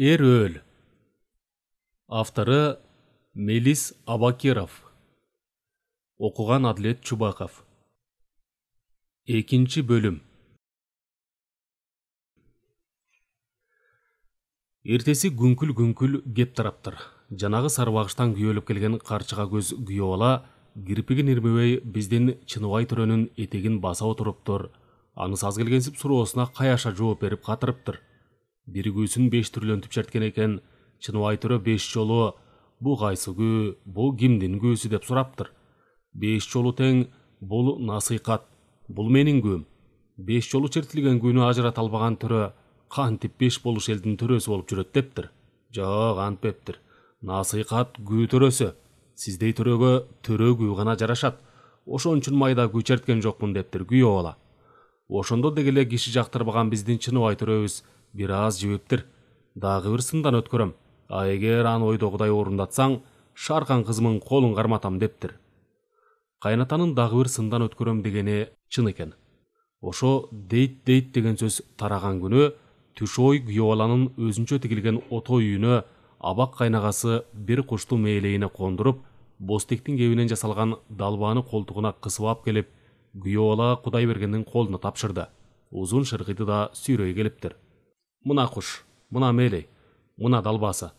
Эр өл. Авторы Мелис Абакиров. Окуган Адлет Чубаков. Экинчи бөлүм. Эртеси күңкүл кеп тараптыр. Жанагы сарбагыштан күйөлүп келген карчыга көз күйөөла кирпигин ирмебей биздин Чыныбай төрөнүн этегин баса отуруптур. Аны саз келгенсип суроосуна каяша жооп берип катырыптыр. Бир күүсүн 5 түрлөнтүп черткен экен. Чыныбай төрө 5 жолу бу кайсы күү, бу кимдин күүсү деп сураптыр. 5 жолу тең бул насыйкат, бул менин күүм. 5 жолу чертилген күүнү ажырата албаган төрө кантип 5 болуш элдин төрөсү болуп жүрөт дептир. Жок, антпептир. Насыйкат күү төрөсү. Сиздей төрөгө төрө күү гана жарашат. Ошон үчүн майда күү черткен жокмун дептир күйөө бала. Ошондо дегеле киши жактырбаган биздин Чыныбай төрөбүз бир аз жибиптир. Дагы бир сындан өткөрөм. А эгер аны ойдогудай орундатсаң, шаркан кызымын колун карматам дептир. Кайнатанын дагы бир сындан өткөрөм дегени чын экен. Ошо дейт деген сөз тараган күнү түш ой күйөө баланын өзүнчө тигилген ото үйүнө абак кайнагасы бир кушту мээлейине кондуруп, бостектин кебинен жасалган далбааны колтугуна кысып алып келип, күйөө бала Кудайбергендин колуна тапшырды. Узун шыргыйды да сүйрөй келиптир. Мына куш, мына мээлей, мына далбасы.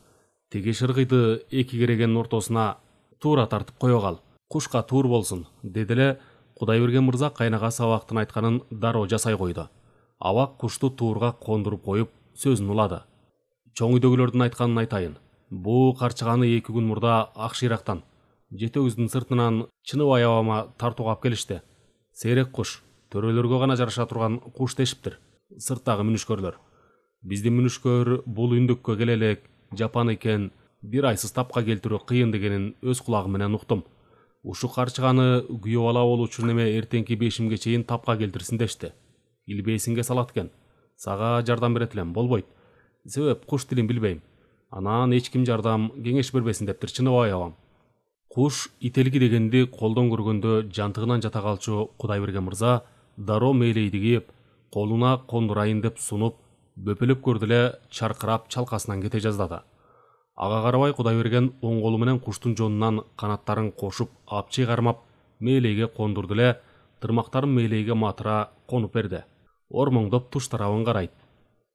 Тиги шыргыйды эки керегенин ортосуна туура тартып кое кал. Кушка туур болсун, деди эле Кудайберген мырза кайнагасы абактын айтканын дароо жасай койду. Абак кушту туурга кондуруп коюп сөзүн улады. Чоң үйдөгүлөрдүн айтканын айтайын. Бу карчыганы 2 күн мурда Акшыйрактан, жетөөбүздүн сыртынан Чыныбай абама тартууга алып келишти. Сейрек куш, төрөлөргө гана жараша турган куш дешиптир. Сырттагы мүнүшкөрлөр. Биздин мүнүшкөр бул үндүккө келе элек жапан экен, бир айсыз тапка келтирүү кыйын дегенин өз кулагым менен уктум. Ушу карчыганы күйөө бала болуучу неме эртеңки 5-имге чейин тапка келтирсин дешти. Илбейсиңге салат экен. Сага жардам берет элем, болбойт. Себеп куш тилин билбейм. Анан эч ким жардам кеңеш бербесин дептир Чыныбай абам. Куш ителги дегенди колдон көргөндө жантыгынан жата калчу Кудайберген мырза дароо мээлейди кийип, колуна кондурайын деп сунуп, бөпөлөп көрдү эле чаркырап чалкасынан кете жаздады. Ага карабай Кудайберген оң колу менен куштун жонунан канаттарын кошуп апчый кармап, мээлейге кондурду эле, тырмактарын мээлейге матыра конуп берди. Ормоңдоп туш тарабын карайт.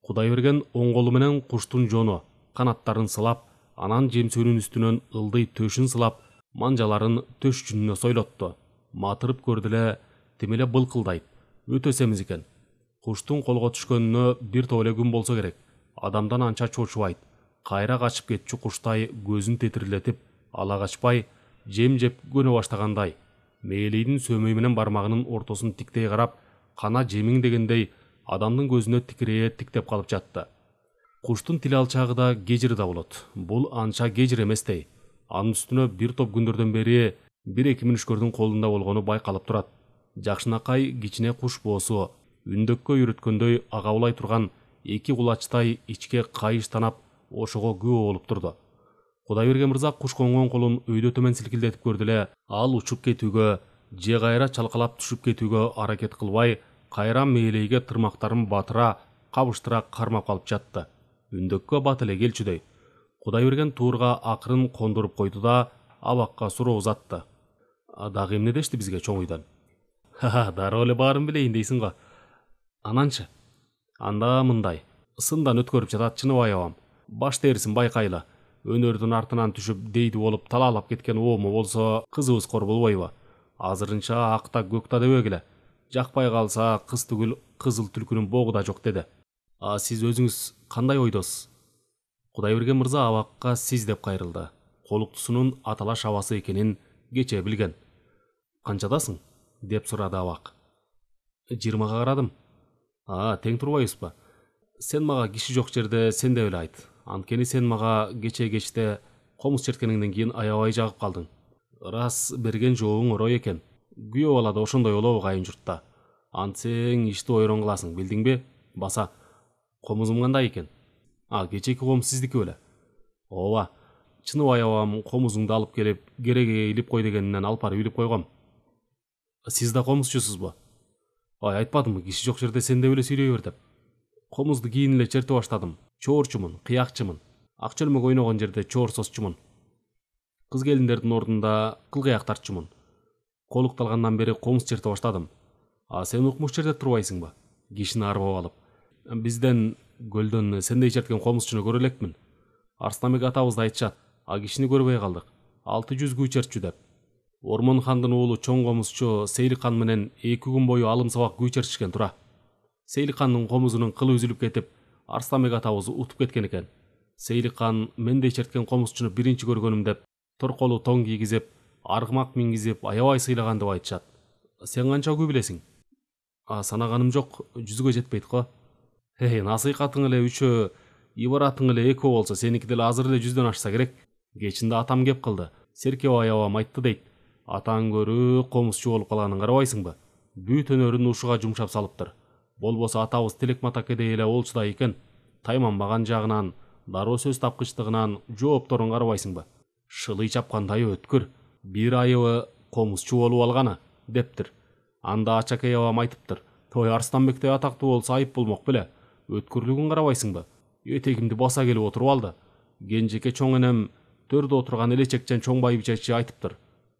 Кудайберген оң колу менен куштун жону, канаттарын сылап, анан жемсөөнүн үстүнөн ылдый төшүн сылап, манжаларын төш жүнүнө сойлотту. Матырып көрдү эле, тим эле былкылдайт. Өтө семиз экен. Куштун колго түшкөнүнө бир топ эле күн болсо керек. Адамдан анча чочубайт. Кайра качып кетчү куштай көзүн тетирилетип, ала качпай, жем жеп көнө баштагандай. Мээлейдин сөмөй менен бармагынын ортосун тиктей карап, кана жемиң дегендей адамдын көзүнө тикирее тиктеп калып жатты. Куштун тил алчагы да кежири да болот. Бул анча кежир эместей. Анын үстүнө бир топ күндөрдөн бери 1-2 мүнүшкөрдүн колунда болгону байкалып турат. Жакшынакай кичине куш боосу, үндөккө үйрөткөндөй агабылай турган 2 кулачтай ичке кайыш танап, ошого күбө болуп турду. Кудайберген мырза куш конгон колун өйдө төмен силкилдетип көрдү эле, ал учуп кетүүгө, же кайра чалкалап түшүп кетүүгө аракет кылбай, кайра мээлейге тырмактарын батыра, кабыштыра кармап калып жатты. Үндөккө бат эле келчүдөй. Кудайберген туурга акырын кондуруп койду да абакка суроо узатты. Дагы эмне дешти бизге чоң үйдөн? Дароо эле баарын билейин дейсиң го. Ананчы? Анда мындай. Сындан өткөрүп жатат Чыныбай абам. Баш терисин байкайлы. Өнөрдүн артынан түшүп дейди болуп талаалап кеткен оому болсо кызыбыз кор болбойбу? Азырынча акта көкта дебегиле. Жакпай калса кыз түгүл кызыл түлкүнүн богу да жок деди. А сиз өзүңүз кандай ойдосуз? Кудайберген мырза абакка сиз деп кайрылды. Колуктусунун аталаш абасы экенин кече билген. Канчадасың? Деп сурады абак. 20-га карадым. Тең турбайбызбы? Сен мага киши жок жерде сен деп эле айт. Анткени сен мага кечте комуз черткениңден кийин аябай жагып калдың. Рас берген жообуң орой экен. Күйөө бала да ошондой болобу кайын журтта? Антсең ишти ойрон кыласың, билдиңби? Баса. Комузум кандай экен? Кечеки комуз сиздики беле? Ооба. Чыныбай абам комузуңду алып келип, керегеге илип кой дегенинен алып барып илип койгом. Сиз да комузчусузбу? Айтпадымбы, киши жок жерде сен деп эле сүйлөй бер деп. Комузду кийин эле черте баштадым. Чоорчумун, кыякчымын. Ак чөлмөк ойногон жерде чоор сосчумун. Кыз келиндердин ордунда кыл кыяк тартчумун. Колукталгандан бери комуз черте баштадым. А сен укмуш жерде турбайсыңбы? Кишини арбап алып. Бизден көлдөн сендей черткен комузчуну көрө элекмин. Арстанбек атабыз да айтышат, а кишини көрбөй калдык. 600 күү чертчү деп. Ормон хандын уулу чоң комузчу Сейлик хан менен 2 күн бою алым сабак күү чертишкен тура. Сейлик хандын комузунун кылы үзүлүп кетип, Арстанбек атабыз утуп кеткен экен. Сейлик хан мендей черткен комузчуну биринчи көргөнүм деп, торколу тоң кийгизип, аргымак мингизип, аябай сыйлаган деп айтышат. Сен канча күү билесиң? Санаганым жок, 100гө жетпейт го. Насыйкатың эле 3, ибаратың эле 2 болсо, сеники деле азыр эле 100дөн ашса керек. Кечинде атам кеп кылды. Серке аябам айтты дейт. Атаң көрү комузчу болуп калганын карабайсыңбы? Бүт өнөрүн ушуга жумшап салыптыр. Болбосо атабыз Тилек Матакедей эле болчу экен. Тайманбаган жагынан, дароо сөз тапкычтыгынан жоопторун карабайсыңбы? Шылый чапкандай өткүр. Бир айыбы комузчу болуп алганы дептир. Анда Ачакей абам айтыптыр. Той Арстанбектей атактуу болсо айып болмок беле. Өткүрлүгүн карабайсыңбы? Этегимди баса келип отуруп алды. Кенжеке чоң энем төрдө отурган элечекчен чоң байбичечи айтыптыр.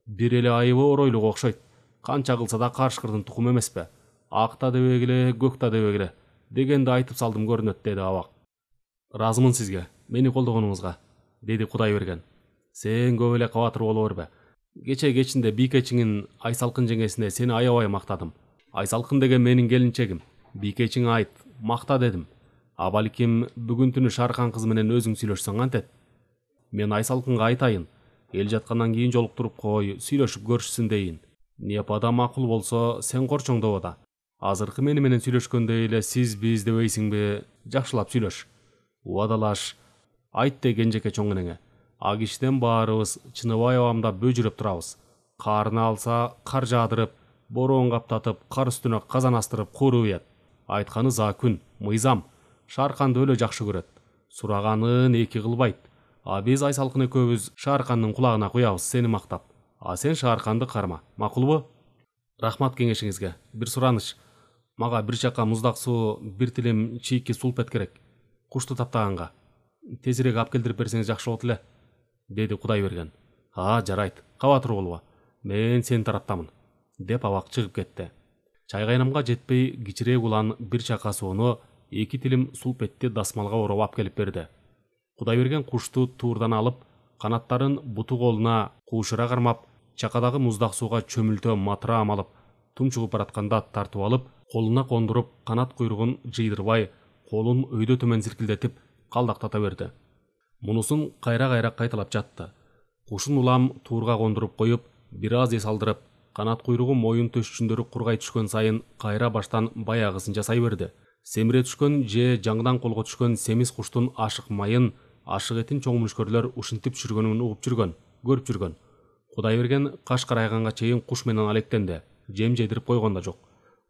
Бир эле айыбы оройлук окшойт. Канча кылса да карышкырдын тукуму эмеспи? Акта дебегиле, көкта дебегиле дегенди айтып салдым көрүнөт, деди абак. Разымын сизге, мени колдогонуңузга, деди Кудайберген. Сен көп эле кабатыр боло бербе. Кечинде Бийкечиңин Айсалкын жеңесине сени аябай мактадым. Айсалкын деген менин келинчегим. Бийкечиңе айт, макта дедим. А балким бүгүн түнү Шархан кызы менен өзүң сүйлөшсөң кантет? Мен Айсалкынга айтайын. Эл жаткандан кийин жолуктуруп кой, сүйлөшүп көрүшсүн дейин. Непада макул болсо сен корчоңдобо да. Азыркы мени менен сүйлөшкөндө эле сиз биз дебейсиңби? Жакшылап сүйлөш. Убадалаш. Айт де кенжеке чоң энеңе. А кишиден баарыбыз Чыныбай абамда бөжүрөп турабыз. Карыны алса кар жаадырып, бороон каптатып, кар үстүнө казан астырып кууруп уят. Айтканы закүн, мыйзам. Шарханды өлө жакшы көрөт. Сураганын эки кылбайт. А биз Айсалкын экөөбүз Шархандын кулагына куябыз сени мактап. А сен Шарханды карма. Макулбу? Рахмат кеңешиңизге. Бир сураныч. Мага бир чака муздак суу, бир тилим чийки сулпет керек. Кушту таптаганга. Тезирээк алып келтирип берсеңиз жакшы болот эле, деди Кудайберген. Жарайт. Кабатыр болбо. Мен сен тараптамын, деп абак чыгып кетти. Чайгайнамга жетпей кичирээк улан бир чака сууну, 2 тилим сулпетти дасмалга ороп алып келип берди. Кудайберген кушту туурдан алып, канаттарын буту колуна куушура кармап, чакадагы муздак сууга чөмүлтө матраам алып, тумчугуп баратканда тартып алып, колуна кондуруп, канат куйругун жыйдырбай, колун өйдө төмөн зиркилдетип, калдактата берди. Мунусун кайра кайталап жатты. Кушун улам туурга кондуруп коюп, бир аз эс алдырып, канат куйругу моюн төшчүндөрү кургай түшкөн сайын кайра баштан баягысын жасай берди. Семире түшкөн же жаңдан колго түшкөн семиз куштун ашык майын, ашык этин чоң мүшкөрлөр ушинтип пүшүргөнүн угуп жүргөн, көрүп жүргөн. Кудайберген каш карайганга чейин куш менен алектенди. Жем жедирип койгон да жок.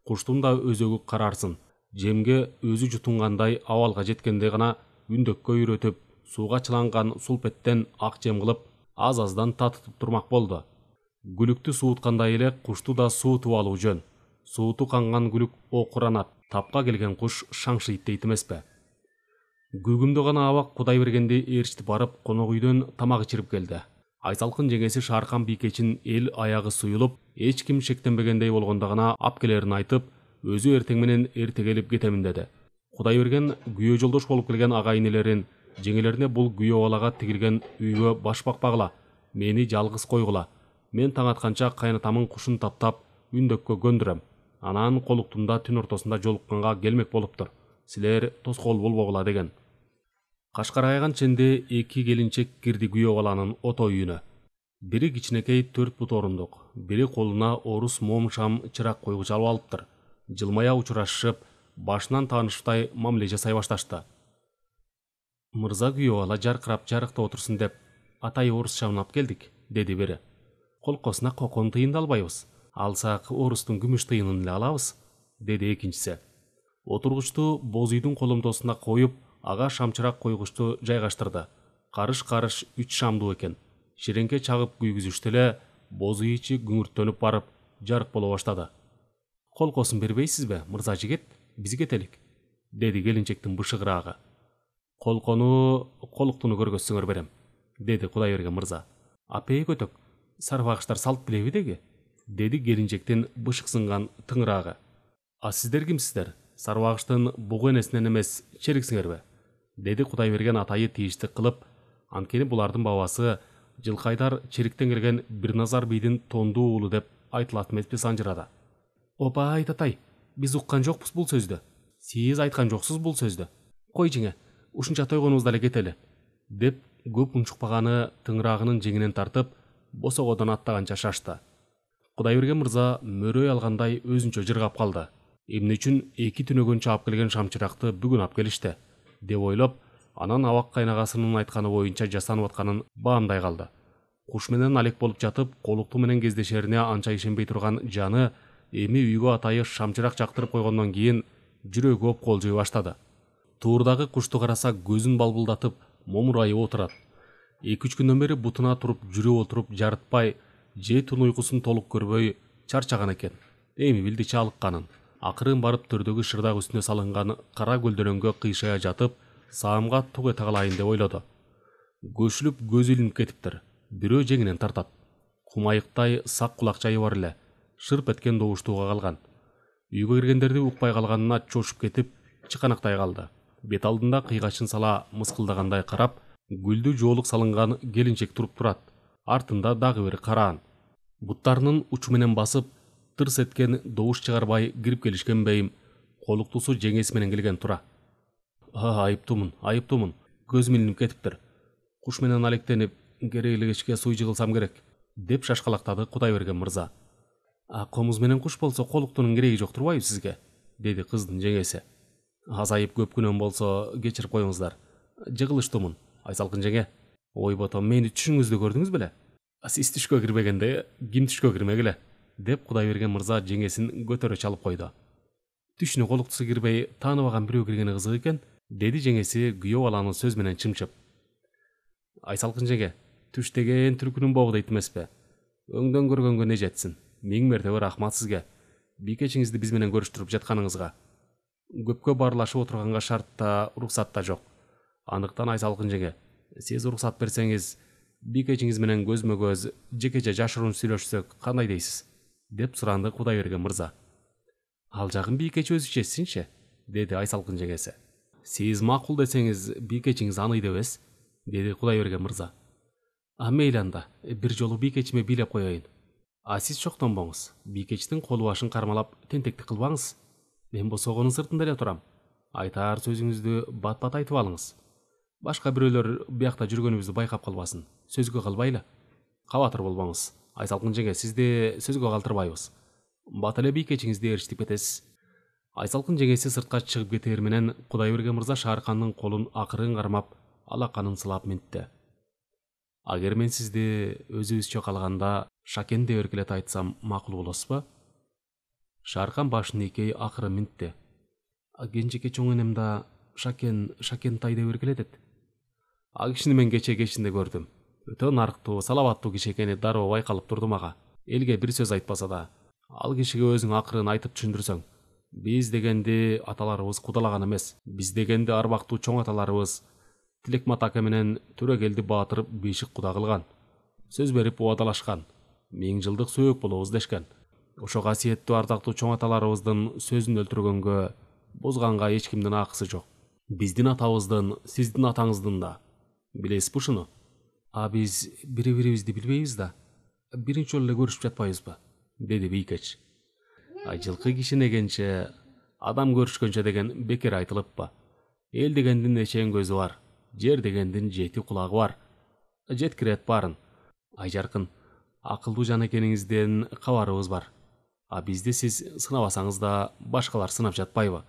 Куштун да өзөгү карарсын. Жемге өзү жутунгандай абалга жеткенде гана үндөккө үйрөтүп, сууга чыланган сулпеттен ак жем кылып, аз-аздан татытып турмак болду. Гүлүктү сууткандай эле кушту да суутуп алуу жөн. Сууту канган гүлүк окуранат, тапка келген куш шаңшыйт дейт эмеспи? Күгүмдө гана абак Кудайбергенди ээрчитип барып, конок үйдөн тамак ичирип келди. Айсалкын жеңеси Шархан Бийкечин эл аягы суюлуп, эч ким шектенбегендей болгондо гана ап келерин айтып, өзү эртең менен эрте келип кетемин деди. Кудайберген күйөө жолдош болуп келген агайынелерин, жеңелерине бул күйөө балага тигилген үйгө баш бакпагыла, мени жалгыз койгула. Мен таң атканча кайнатамын кушун таптап, үндөккө көндүрөм. Анан колуктумда түн ортосунда жолукканга келмек болуптур. Силер тоскоол болбогула деген. Кашкарайган ченде 2 келинчек кирди күйөө баланын ото үйүнө. Бири кичинекей 4 бут орундук, бири колуна орус мом шам чырак койгуч алып алыптыр. Жылмая учурашып, башынан тааныштай мамиле жасай башташты. Мырза күйөө бала жаркырап жарыкта отурсун деп, атай орус шамын алып келдик, деди бири. Колкосуна кокон тыйынды албайбыз. Алсак орустун күмүш тыйынын эле алабыз, деди экинчиси. Отургучту боз үйдүн коломтосуна коюп, ага шамчырак койгучту жайгаштырды. Карыш 3 шамдуу экен. Ширеңке чагып күйгүзүштө эле боз үй ичи күңүрттөнүп барып, жарык боло баштады. Колкосун бербейсизби, мырза жигит? Биз кетелик. dedi келинчектин бышыгыраагы. Колкону, колуктуну көргөзсөңөр берем, dedi Кудайберген мырза. Апей көтөк, сарбагыштар салт билеби деги, dedi келинчектин бышыксынган тыңыраагы. А сиздер кимсиздер? Сарбагыштын бугу энесинен эмес чериксиңерби? Dedi Кудайберген атайы тийиштик кылып, анткени булардын бабасы Жылкайдар чериктен келген Бирназар бийдин тондуу уулу деп айтылат эмеспи санжырада. Опа айтатай, биз уккан жокпуз бул сөздү. Сиз айткан жоксуз бул сөздү. Кой жеңе, ушунча тойгонубузда эле кетели, деп көп унчукпаганы тыңыраагынын жеңинен тартып, босогодон аттаганча шашты. Кудайберген мырза мөрөй алгандай өзүнчө жыргап калды. Эмне үчүн 2 түнөгөн чаап келген шамчыракты бүгүн ап келишти, деп ойлоп, анан абак кайнагасынын айтканы боюнча жасанып атканын баамдай калды. Куш менен алек болуп жатып, колукту менен кездешерине анча ишенбей турган жаны эми үйгө атайы шамчырак жактырып койгондон кийин жүрөгү опколжой баштады. Туурдагы кушту караса көзүн балбылдатып, момурайып отурат. 2-3 күндөн бери бутуна туруп, жүрүп отуруп жарытпай, же түн уйкусун толук көрбөй чарчаган экен. Эми билди чалыкканын. Акырын барып төрдөгү шырдак үстүнө салынган кара көлдөрөнгө кыйшая жатып, саамга туг эте калайын деп ойлоду. Көшүлүп көзү илинип кетиптир. Бирөө жеңинен тартат. Кумайыктай сак кулакчайы бар эле. Шырп эткен добуштууга калган. Үйгө киргендерди укпай калганына чошуп кетип, чыканактай калды. Бет алдында кыйгачын сала мыскылдагандай карап, гүлдүү жоолук салынган келинчек туруп турат. Артында дагы бир караан. Буттарынын учу менен басып, тырс эткен добуш чыгарбай кирип келишкен бейим колуктусу жеңеси менен келген тура. Айыптуумун. Көзүм илинип кетиптир. Куш менен алектенип, керегиле кечке суу жыгылсам керек, деп шашкалактады Кудайберген мырза. Комуз менен куш болсо колуктунун кереги жок турбайбы сизге, dedi кыздын жеңеси. Азайып көп күнөн болсо кечирип коюңуздар. Жыгылыштуумун, Айсалкын жеңе. Ойбото, мени түшүңүздү көрдүңүз беле? Сиз түшкө кирбегенде ким түшкө кирмегиле, деп Кудайберген мырза жеңесин көтөрө чалып койду. Түшүнө колуктусу кирбей тааныбаган бирөө киргени кызык экен, dedi жеңеси күйөө баланын сөз менен чымчып. Айсалкын жеңе, түш деген түркүнүн бобу дейт эмеспи? Өңдөн көргөнгө не жетсин. 1000 мертебе рахмат сизге. Бийкечиңизди биз менен көрүштүрүп жатканыңызга. Көпкө барлашып отурганга шарт да, уруксат да жок. Анықтан Айсалкын жеңе, сиз уруксат берсеңиз, бийкечиңиз менен көзмө көз жекече жашыруун сүйлөшсөк кандай дейсиз? Деп суранды Кудайберген мырза. Ал жагын бийкечи өзү чечсинчи, dedi Айсалкын жеңеси. Сиз макул десеңиз, бийкечиңиз аный дебес, dedi Кудайберген мырза. Мейли анда, бир жолу бийкечиме бийлеп коеюн. Сиз чоктонбоңуз, бийкечтин колу башын кармалап тентектик кылбаңыз. Мен босогонун сыртында эле турам. Айтаар сөзүңүздү бат-бат айтып алыңыз. Башка бирөөлөр биякта жүргөнүбүздү байкап калбасын. Сөзгө калбайлы. Кабатыр болбоңуз. Айсалкын жеңе, сизди сөзгө калтырбайбыз. Бат эле бийкечиңизди ээрчитип кетесиз. Айсалкын жеңеси сыртка чыгып кетээр менен Кудайберген мырза Шааркандын колун акырын кармап, алаканын сылап минтти. Агер мен сизди өзүбүзчө калганда Шакен деп эркелете айтсам макул болосузбу? Шааркан башын ийкей акыры минтти. Кенжеке чоң энем да Шакентай деп эркелетет. Кишини мен кечинде көрдүм. Өтө нарктуу, салабаттуу киши экени дароо байкалып турду мага. Элге бир сөз айтпаса да, ал кишиге өзүң акырын айтып түшүндүрсөң. Биз дегенди аталарыбыз кудалаган эмес. Биз дегенди арбактуу чоң аталарыбыз Тилекмат ака менен Төрөгелди баатыр бешик куда кылган. Сөз берип убадалашкан. 1000 жылдык сөөк болобуз дешкен. Ошо касиеттүү ардактуу чоң аталарыбыздын сөзүн өлтүргөнгө, бузганга эч кимдин акысы жок. Биздин атабыздын, сиздин атаңыздын да. Билесизби ушуну? Биз бири-бирибизди билбейбиз да. Биринчи жолу эле көрүшүп жатпайбызбы? Деди бийкеч. Жылкы кишинегенче, адам көрүшкөнчө деген бекер айтылыппы? Эл дегендин эчең көзү бар, жер дегендин 7 кулагы бар. Жеткирет барын. Айжаркын, акылдуу жан экениңизден кабарыбыз бар. Бизди сиз сынабасаңыз да башкалар сынап жатпайбы?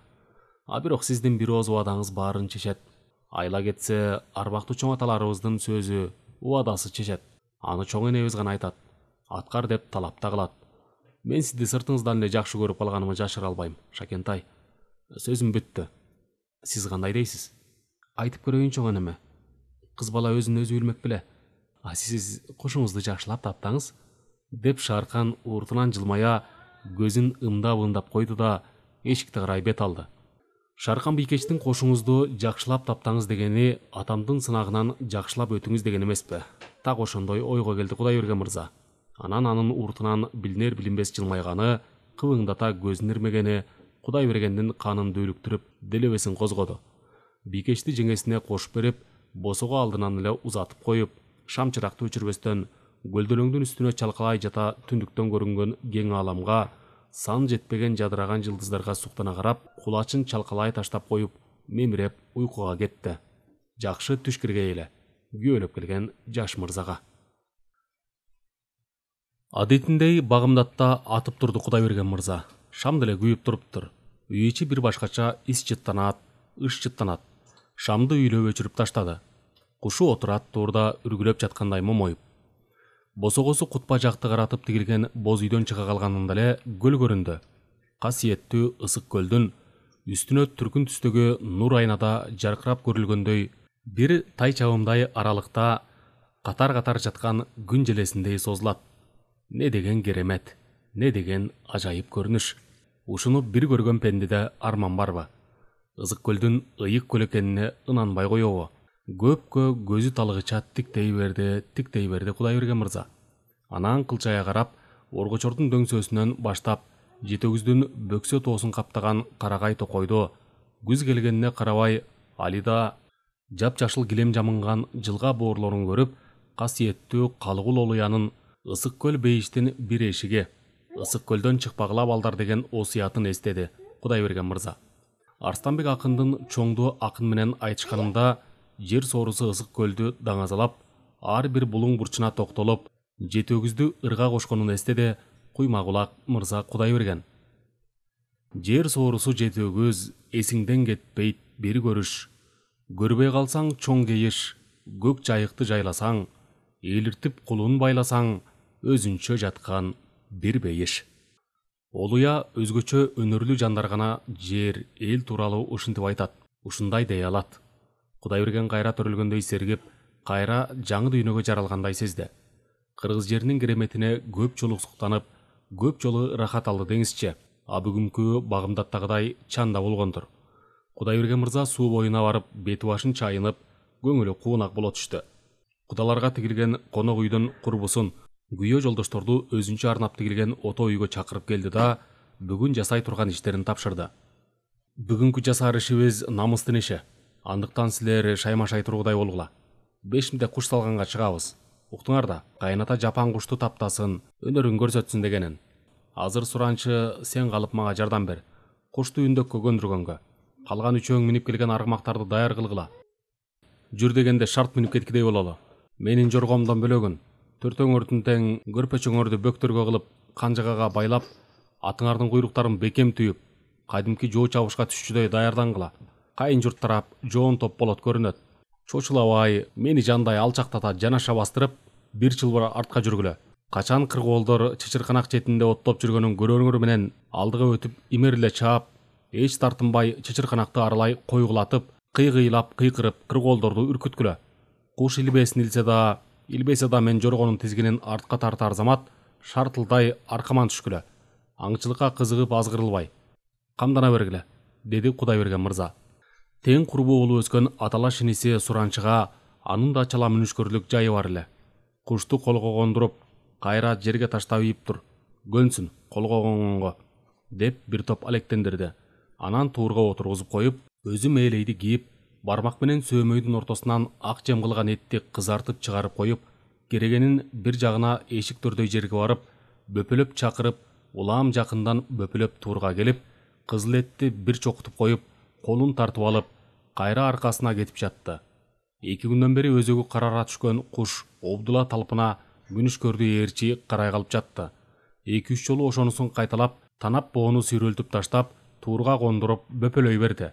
Бирок сиздин бир ооз убадаңыз баарын чечет. Айла кетсе, арбактуу чоң аталарыбыздын сөзү, убадасы чечет. Аны чоң энебиз гана айтат. Аткар деп талап да кылат. Мен сизди сыртыңыздан эле жакшы көрүп калганымы жашыра албайм, Шакентай. Сөзүм бүттү. Сиз кандай дейсиз? Айтып көрөйүн чоң энеме. Кыз бала өзүн өзү билмек беле. Сиз кошуңузду жакшылап таптаңыз, деп Шааркан уртунан жылмая көзүн ымдап койду да эшикти карай бет алды. Шарқан бейкештің қошыңызды жақшылап таптаңыз дегені атамдың сынағынан жақшылап өтіңіз деген емес пе? Так ошондой ойго келди Кудайберген мырза. Анан анын уртунан билинер билинбес жылмайганы, кыбыңдата көзүн ирмегени Кудайбергендин канын дөйлүктүрүп делебесин козгоду. Бийкечти жеңесине кошуп берип, босого алдынан эле узатып коюп, шам чыракты өчүрбөстөн көлдөлөңдүн үстүнө чалкалай жата түндүктөн көрүнгөн кең ааламга, сан жетпеген жадыраган жылдыздарга суктана карап, кулачын чалкалай таштап коюп, мемиреп уйкуга кетти. Жакшы түш киргейли, күйөлөп келген жаш мырзага. Адетиндей багымдатта атып турду Кудайберген мырза. Шам деле күйүп туруптур. Үй ичи бир башкача ис жыттанат, ыш жыттанат. Шамды үйлөп өчүрүп таштады. Кушу отурат туурда үргүлөп жаткандай момоюп. Босогосу кутпа жакты каратып тигилген боз үйдөн чыга калганында эле көл көрүндү. Касиеттүү ысык көлдүн үстүнө түркүн түстөгү нур айнада жаркырап көрүлгөндөй бир тай чабымдай аралыкта катар-катар жаткан күн желесиндей созулат. Не деген керемет, не деген ажайып көрүнүш. Ушуну бир көргөн пендеде арман барбы? Ызык көлдүн ыйык көл экенине ынанбай коебу? Көпкө көзү талыгыча тиктей берди Кудайберген мырза. Анан кылчая карап, оргочордун дөңсөөсүнөн баштап, жетөгүздүн бөксө тоосун каптаган карагай токойду, күз келгенине карабай, алида жапжашыл килем жамынган жылга боорлорун көрүп, касиеттүү Калыгул Олуянын ысык көл бейиштин бир эшиги, ысык көлдөн чыкпагыла балдар деген осуятын эстеди Кудайберген мырза. Арстанбек акындын чоңду акын менен айтышканында жер соорусу ысык көлдү даңазалап, ар бир булуң бурчуна токтолуп, жетөгүздү ырга кошконун эстеди Куймакулак мырза Кудайберген. Жер соорусу жетөгүз эсиңден кетпейт бир көрүш. Көрбөй калсаң чоң кейиш, көк жайыкты жайласаң, элиртип кулун байласаң, өзүнчө жаткан бир бейиш. Олуя өзгөчө өнөрлүү жандар гана жер, эл тууралуу ушинтип айтат, ушундай дей алат. Кудайберген кайра төрөлгөндөй сергип, кайра жаңы дүйнөгө жаралгандай сезди. Кыргыз жеринин кереметине көп жолу суктанып, көп жолу ырахат алды деңизчи. А бүгүнкү багымдаттагыдай чанда болгондур. Кудайберген мырза суу боюна барып, бети башын чайынып, көңүлү куунак боло түштү. Кудаларга тигилген конок үйдөн курбусун, күйөө жолдошторду өзүнчө арнап тигилген ото үйгө чакырып келди да, бүгүн жасай турган иштерин тапшырды. Бүгүнкү жасар ишибиз намыстын иши. Андыктан силер шаймашай тургудай болгула. 5 минде куш салганга чыгабыз. Уктуңар да, кайната жапан кушту таптасын, өнөрүн көрсөтсүн дегенин. Азыр суранчы сен калып мага жардам бер. Кушту үндөккө көндүргөнгө. Калган үчөөң минип келген аргымактарды даяр кылгыла. Жүр дегенде шарт минип кеткидей бололу. Менин жоргомдон бөлөгүн. Төртөңөрдүн тең көрпөчөңөрдү бөктөргө кылып, канжыгага байлап, атыңардын куйруктарын бекем түйүп, кайдымки жоо чабышка түшчүдөй даярдангыла. Кайын журт тарап жоон топ болот көрүнөт. Чочулабай, мени жандай алчактата жанаша бастырып, бир чылбыр артка жүргүлө. Качан кыргоолдор чычырканак четинде оттоп жүргөнүн көрөрүңөр менен алдыга өтүп имериле чаап, эч тартынбай чычырканакты аралай койгулатып, кыйгыйлап кыйкырып кыргоолдорду үркүткүлө. Куш илбесин илбесе да мен жоргонун тизгинин артка тартар замат шартылдай аркаман түшкүлө. Аңчылыкка кызыгып азгырылбай. Камдана бергиле, деди Кудайберген мырза. Тең курбу болуп өскөн аталаш иниси суранчыга анын да чала мүнүшкөрлүк жайы бар эле. Кушту колго кондуруп, кайра жерге таштап ийип тур. Көнсүн колго конгонго, деп бир топ алектендирди. Анан туурга отургузуп коюп, өзү мээлейди кийип, бармак менен сөөмөйдүн ортосунан ак жем кылган этти кызартып чыгарып коюп, керегенин бир жагына эшик төрдөй жерге барып, бөпөлөп чакырып, улам жакындан бөпөлөп туурга келип, кызыл этти бир чокутуп коюп, колун тартып алып, кайра аркасына кетип жатты. 2 күндөн бери өзөгү карара түшкөн куш обдула талпына мүнүшкөрдү ээрчи карай калып жатты. 2-3 жолу ошонусун кайталап, танап боону сүйрөлтүп таштап, туурга кондуруп бөпөлөй берди.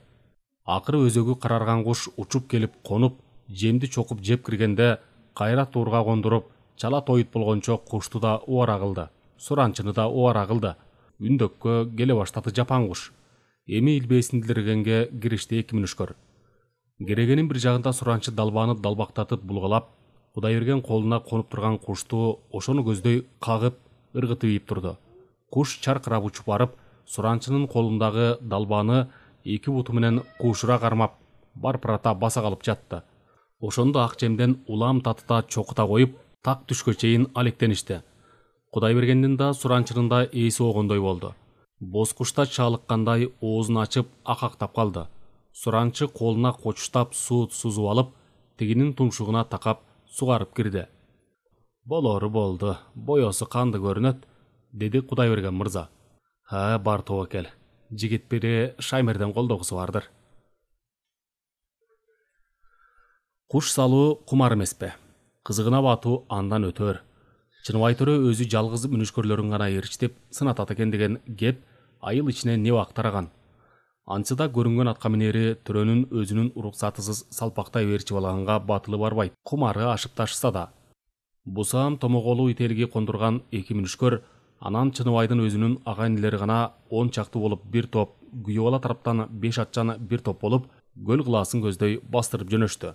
Акыры өзөгү карарган куш учуп келип конуп, жемди чокуп жеп киргенде, кайра туурга кондуруп, чала тойут болгончо кушту да убара кылды, суранчыны да убара кылды. Үндөккө келе баштады жапан куш. Эми илбесин илдиргенге киришти 2 мүнүшкөр. Керегенин бир жагында суранчы далбааны далбактатып булгалап, Кудайберген колуна конуп турган кушту ошону көздөй кагып, ыргытып ийип турду. Куш чаркырап учуп барып, суранчынын колундагы далбааны эки буту менен куушура кармап барпырата баса калып жатты. Ошондо ак жемден улам татыта чокута коюп так түшкө чейин алектеништи. Кудайбергендин да суранчырында ээси огондой болду. Боз кушта чалыккандай оозун ачып акактап калды. Суранчы колуна кочуштап суут сузуп алып, тигинин тумшугуна такап сугарып кирди. Болору болду, боёсу канды көрүнөт, деди Кудайберген мырза. Бар тобокел, жигит бири Шаймерден колдогусу бардыр. Куш салуу кумар эмеспи? Кызыгына батуу андан өтөр. Чыныбай төрө өзү жалгыз мүнүшкөрлөрүн гана ээрчитип сынатат экен деген кеп айыл ичине не убак тараган. Ансыда көрүнгөн атка минери төрөнүн өзүнүн уруксатысыз салпактай берчип алганга батылы барбайт. Кумары ашып ташыса да. Бусам томоголу ителги кондурган эки мүнүшкөр анан Чыныбайдын өзүнүн агайындылары гана 10 чакты болуп бир топ, Күйөбала тараптан 5 атчан бир топ болуп, көл кылаасын көздөй бастырып жөнөштү.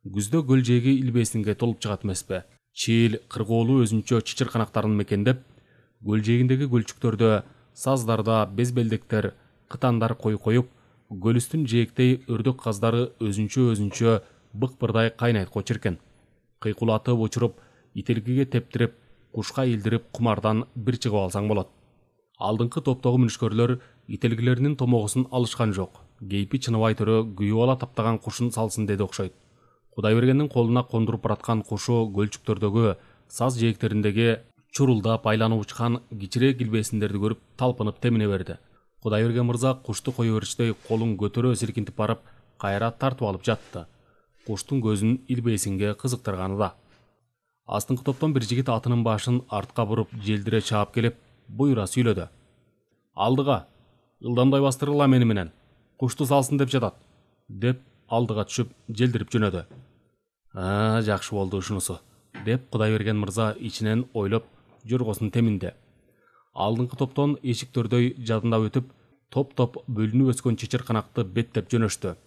Күздө көл жээги илбесинге толуп чыгат эмеспи? Чиил, кыргоолу өзүнчө чычырканактарын мекендеп, көл жээгиндеги көлчүктөрдө, саздарда безбелдектер, кытандар коюп, көлүстүн жээктей өрдөк каздары өзүнчө быкпырдай кайнайт кочеркен. Кыйкулатып учуруп, ителгиге тептирип, кушка илдирип кумардан бир чыгып алсаң болот. Алдыңкы топтогу мүнүшкөрлөр ителгилеринин томогусун алышкан жок. Кейпи Чыныбай төрө Күйөбала таптаган кушун салсын деди окшойт. Кудайбергендин колуна кондуруп бараткан кушу көлчүктөрдөгү саз жээктериндеги чурулдап айланып учкан кичирээк илбесиндерди көрүп талпынып темине берди. Кудайберген мырза кушту кое бериштей колун көтөрө силкинтип барып, кайра тартып алып жатты. Куштун көзүн илбесинге кызыктырганы да. Астыңкы топтон бир жигит атынын башын артка буруп желдире чаап келип, буйра сүйлөдү. Алдыга, ылдамдай бастыргыла мени менен. Кушту салсын деп жатат, деп алдыга түшүп желдирип жөнөдү. Жакшы болду ушунусу, деп Кудайберген мырза ичинен ойлоп жоргосун теминди. Алдыңкы топтон эшиктөрдөй жадында өтүп, топ-топ бөлүнүп өскөн чычырканакты беттеп жөнөштү.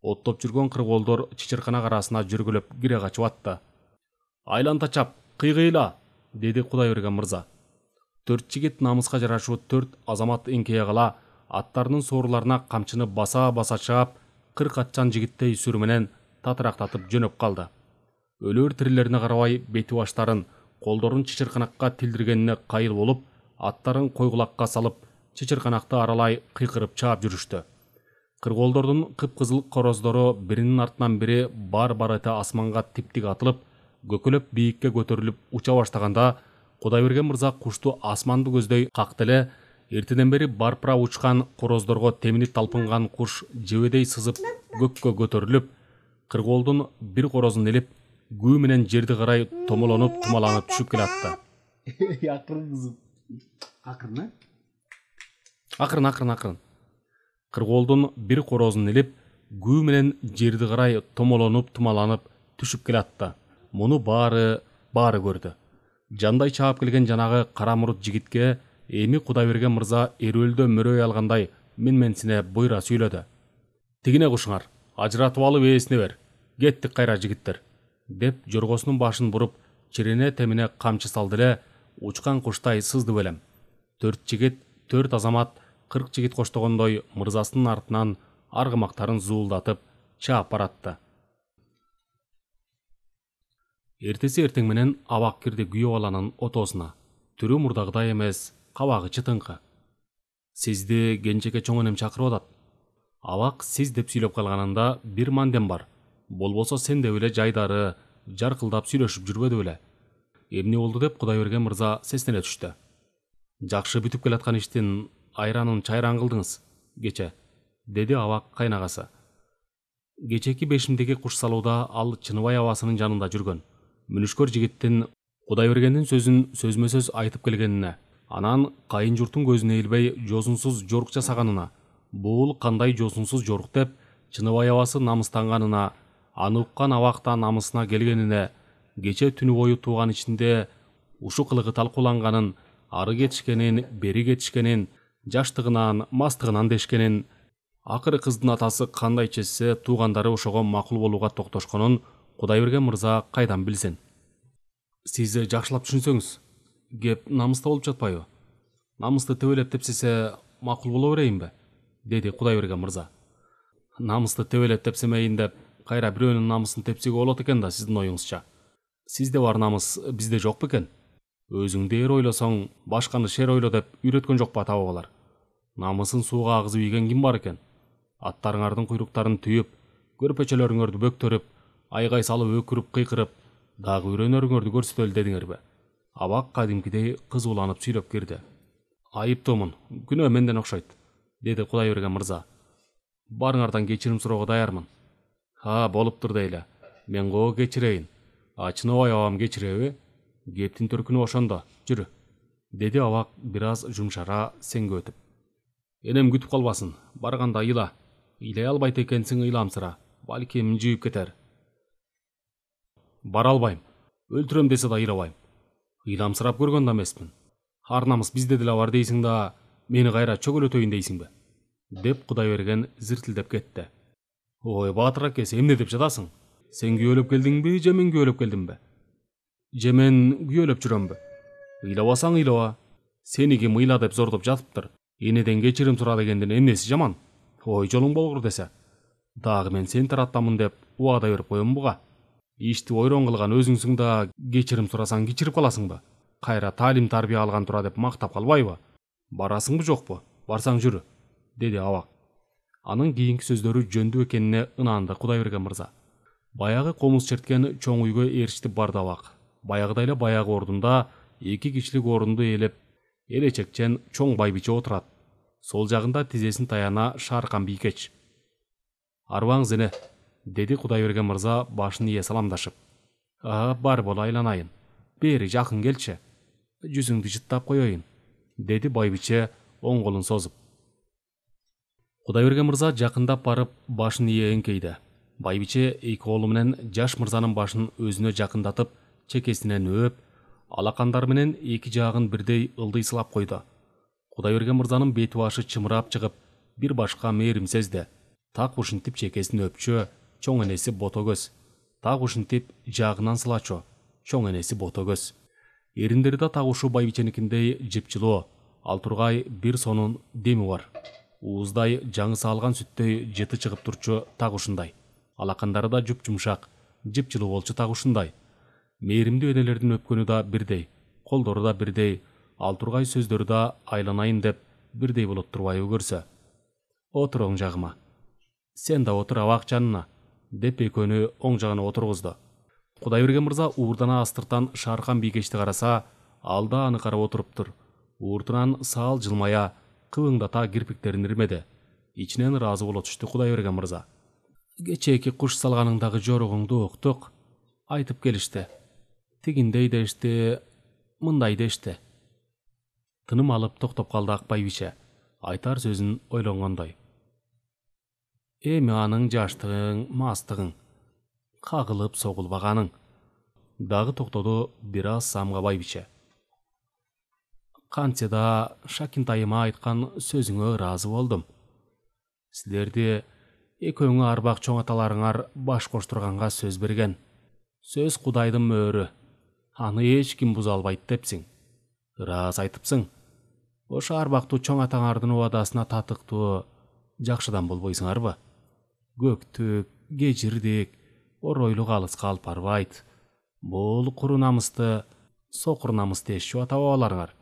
Оттоп жүргөн кыргоолдор чычырканак арасына жүргүлөп кире качып атты. Айланта чап, кыйгыйла, деди Кудайберген мырза. 4 жигит намыска жарашуу 4 азамат эңкейе кала, аттарынын соорларына камчыны баса чаап, 40 атчан жигиттей сүрү менен татырактатып жөнөп калды. Өлөр тирилерине карабай бети баштарын, колдорун чычырканакка тилдиргенине кайыл болуп, аттарын койгулакка салып, чычырканакты аралай кыйкырып чаап жүрүштү. Кыргоолдордун кыпкызыл короздору биринин артынан бири бар эте асманга типтик атылып, көкөлөп бийикке көтөрүлүп уча баштаганда, Кудайберген мырза кушту асманды көздөй какты эле, эртеден бери барпыра учкан короздорго теминип талпынган куш жебедей сызып көккө көтөрүлүп, кыргоолдун бир корозун илип, күү менен жерди карай томолонуп тумаланып түшүп келатты. Акырын. Кыргоолдун бир корозун илип, күү менен жерди карай томолонуп тумаланып түшүп келатты. Муну баары көрдү. Жандай чаап келген жанагы кара мурут жигитке эми Кудайберген мырза эрөлдө мөрөй алгандай менменсине буйра сүйлөдү. Тигине кушуңар, ажыратып алып ээсине бер. Кеттик кайра жигиттер, деп жоргосунун башын буруп, чирене темине камчы салды эле, учкан куштай сызды белем. 4 жигит, 4 азамат 40 жигит коштогондой мырзасынын артынан аргымактарын зуулдатып чаап баратты. Эртеси эртең менен абак кирди Күйөбаланын отоосуна. Түрү мурдагыдай эмес, кабагы чытыңкы. Сизди кенжеке чоң энем чакырып атат. Абак сиз деп сүйлөп калганында бир мандем бар. Болбосо сен деп эле жайдары жаркылдап сүйлөшүп жүрбөдү беле. Эмне болду деп Кудайберген мырза сестене түштү. Жакшы бүтүп келаткан иштин айранын чайран кылдыңыз, кече, деди абак кайнагасы. Кечеки бешимдеги куш салууда ал Чыныбай абасынын жанында жүргөн. Мүнүшкөр жигиттин Кудайбергендин сөзүн сөзмө сөз айтып келгенине, анан кайын журттун көзүнө илбей жосунсуз жорук жасаганына, бул кандай жосунсуз жорук деп Чыныбай абасы намыстанганына, аны уккан абакта намысына келгенине, кече түнү бою тууган ичинде ушу кылыгы талкууланганын, ары кетишкенин, бери кетишкенин, жаштыгынан, мастыгынан дешкенин, акыры кыздын атасы кандай чечсе, туугандары ошого макул болууга токтошконун Кудайберген мырза кайдан билсин? Сиз жакшылап түшүнсөңүз, кеп намыста болуп жатпайбы? Намысты төбөлөп тепсесе макул боло берейинби? деди Кудайберген мырза. Намысты тебелеп тепсемейин деп, кайра бирөөнүн намысын тепсеге болот экен да сиздин оюңузча. Сизде бар намыс, бизде жок бекен? Өзүңдү эр ойлосоң, башканы шер ойло деп үйрөткөн жок ба ата бабалар? Намысын сууга агызып ийген ким бар экен? Аттарыңардын куйруктарын түйүп, көрпөчөлөрүңөрдү бөктөрүп, айгай салып өкүрүп кыйкырып, дагы үйрөнөрүңөрдү көрсөтөлү дедиңерби? Абак кадимкидей кызууланып сүйлөп кирди. Айыптуумун, күнөө менден окшойт, деди Кудайберген мырза. Барыңардан кечирим суроого даярмын. Болуптур дейле. Мен коо кечирейин. Чыныбай абам кечиреби? Кептин төркүнү ошондо, жүрү, деди Абак бир аз жумшара сеңге өтүп. Энем күтүп калбасын, барганда ыйла. Ыйлай албайт экенсиң, ыйламсыра, балким жыйып кетер. Бара албайм, өлтүрөм десе да ыйлабайм. Ыйламсырап көргөн да эмесмин. Ар намыс бизде деле бар дейсиң да, мени кайра чөгөлөтөйүн дейсиңби? Деп Кудайберген зиртилдеп кетти. Ой, Баатыр акеси, эмне деп жатасың? Сен күйөлөп келдиңби, же мен күйөлөп келдимби? Же мен күйөлөп жүрөмбү? Ыйлабасаң ыйлаба. Сени ким ыйла деп зордоп жатыптыр. Энеден кечирим сура дегендин эмнеси жаман? Ой, жолуң болгур десе. Дагы мен сен тараттамын деп убада берип коем буга. Ишти ойрон кылган өзүңсүң да кечирим сурасаң кичирип каласыңбы? Кайра таалим тарбия алган тура деп мактап калбайбы? Барасыңбы жокпу? Барсаң жүрү, деди Абак. Анын кийинки сөздөрү жөндүү экенине ынанды Кудайберген мырза. Баягы комуз черткен чоң үйгө ээрчитип барды Абак. Баягыдай эле баягы ордунда 2 кишилик орунду ээлеп, элечекчен чоң байбиче отурат. Сол жагында тизесин таяна Шаркан бийкеч. Арбаңыз эне, деди Кудайберген мырза башын ие саламдашып. Бар боло айланайын. Бери жакын келчи. Жүзүңдү жыттап коеюн, деди байбиче оң колун созуп. Кудайберген мырза жакындап барып башын ие эңкейди. Байбиче эки колу менен жаш мырзанын башын өзүнө жакындатып, чекесинен өөп, алакандары менен эки жагын бирдей ылдый сылап койду. Кудайберген мырзанын бети башы чымырап чыгып, бир башка мээрим сезди. Так ушинтип чекесин өпчү, чоң энеси ботогөз. Так ушинтип жагынан сылачу, чоң энеси ботогөз. Эриндери да так ушу байбиченикиндей жыпчылоо, ал тургай бир сонун деми бар. Ууздай жаңы салган сүттөй жыты чыгып турчу так ушундай. Алакандары да жуп-жумшак, жыпчылуу болчу так ушундай. Мээримдүү энелердин өпкөнү да бирдей, колдору да бирдей, ал тургай сөздөрү да айланайын деп бирдей болот турбайбы көрсө. Отур оң жагыма. Сен да отур Абак жанына, деп экөөнү оң жагына отургузду. Кудайберген мырза уурдана астыртан Шаркан бийкечти караса, ал да аны карап отуруптур. Ууртунан саал жылмая, кыбыңдата кирпиктерин ирмеди. Ичинен ыраазы боло түштү Кудайберген мырза. Кечээки куш салганыңдагы жорогуңду уктук, айтып келишти. Тигиндей дешти, мындай дешти. Тыным алып токтоп калды ак байбиче, айтар сөзүн ойлонгондой. Эми анын жаштыгың, мастыгың, кагылып согулбаганың. Дагы токтоду бир аз самга байбиче. Кантсе да Шакинтайыма айткан сөзүңө ыраазы болдум. Силерди экөөңө арбак чоң аталарыңар баш коштурганга сөз берген. Сөз Кудайдын мөөрү. Аны эч ким буза албайт депсиң. Ырааз айтыпсың. Ошо арбактуу чоң атаңардын убадасына татыктуу жакшыдан болбойсуңарбы? Көктүк, кежирдик, оройлук алыска алып барбайт. Бул куру намысты, сокур намыс дешчү ата бабаларыңар.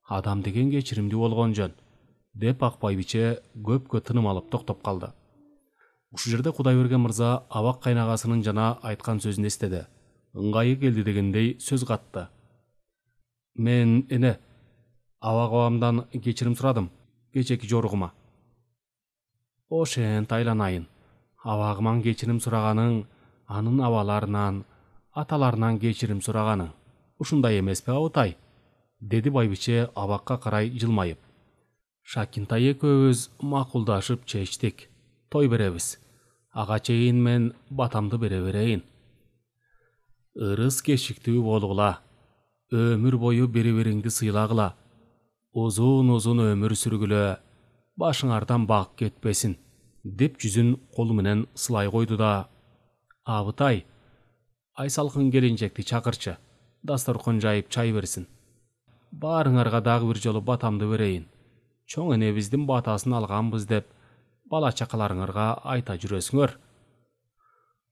Адам деген кечиримдүү болгон жөн, деп ак байбиче көпкө тыным алып токтоп калды. Ушул жерде Кудайберген мырза Абак кайнагасынын жана айткан сөзүн эстеди. Ыңгайы келди дегендей сөз катты. Мен эне Абак абамдан кечирим сурадым, кечээки жоругума. Ошент айланайын. Абагыман кечирим сураганың, анын абаларынан, аталарынан кечирим сураганың. Ушундай эмеспи абытай? Деди байбиче Абакка карай жылмайып. Шакинтай экөөбүз макулдашып чечтик. Той беребиз. Ага чейин мен батамды бере берейин. Ырыс кешиктүү болгула. Өмүр бою бири-бириңди сыйлагыла. Узун өмүр сүргүлө. Башыңардан баг кетпесин. Деп жүзүн колу менен сылай койду да: Абытай, айсалкын келинчекти чакырчы. Дасторкон жайып чай берсин. Баарыңарга дагы бир жолу батамды берейин. Чоң энебиздин батасын алганбыз деп бала чакаларыңарга айта жүрөсүңөр.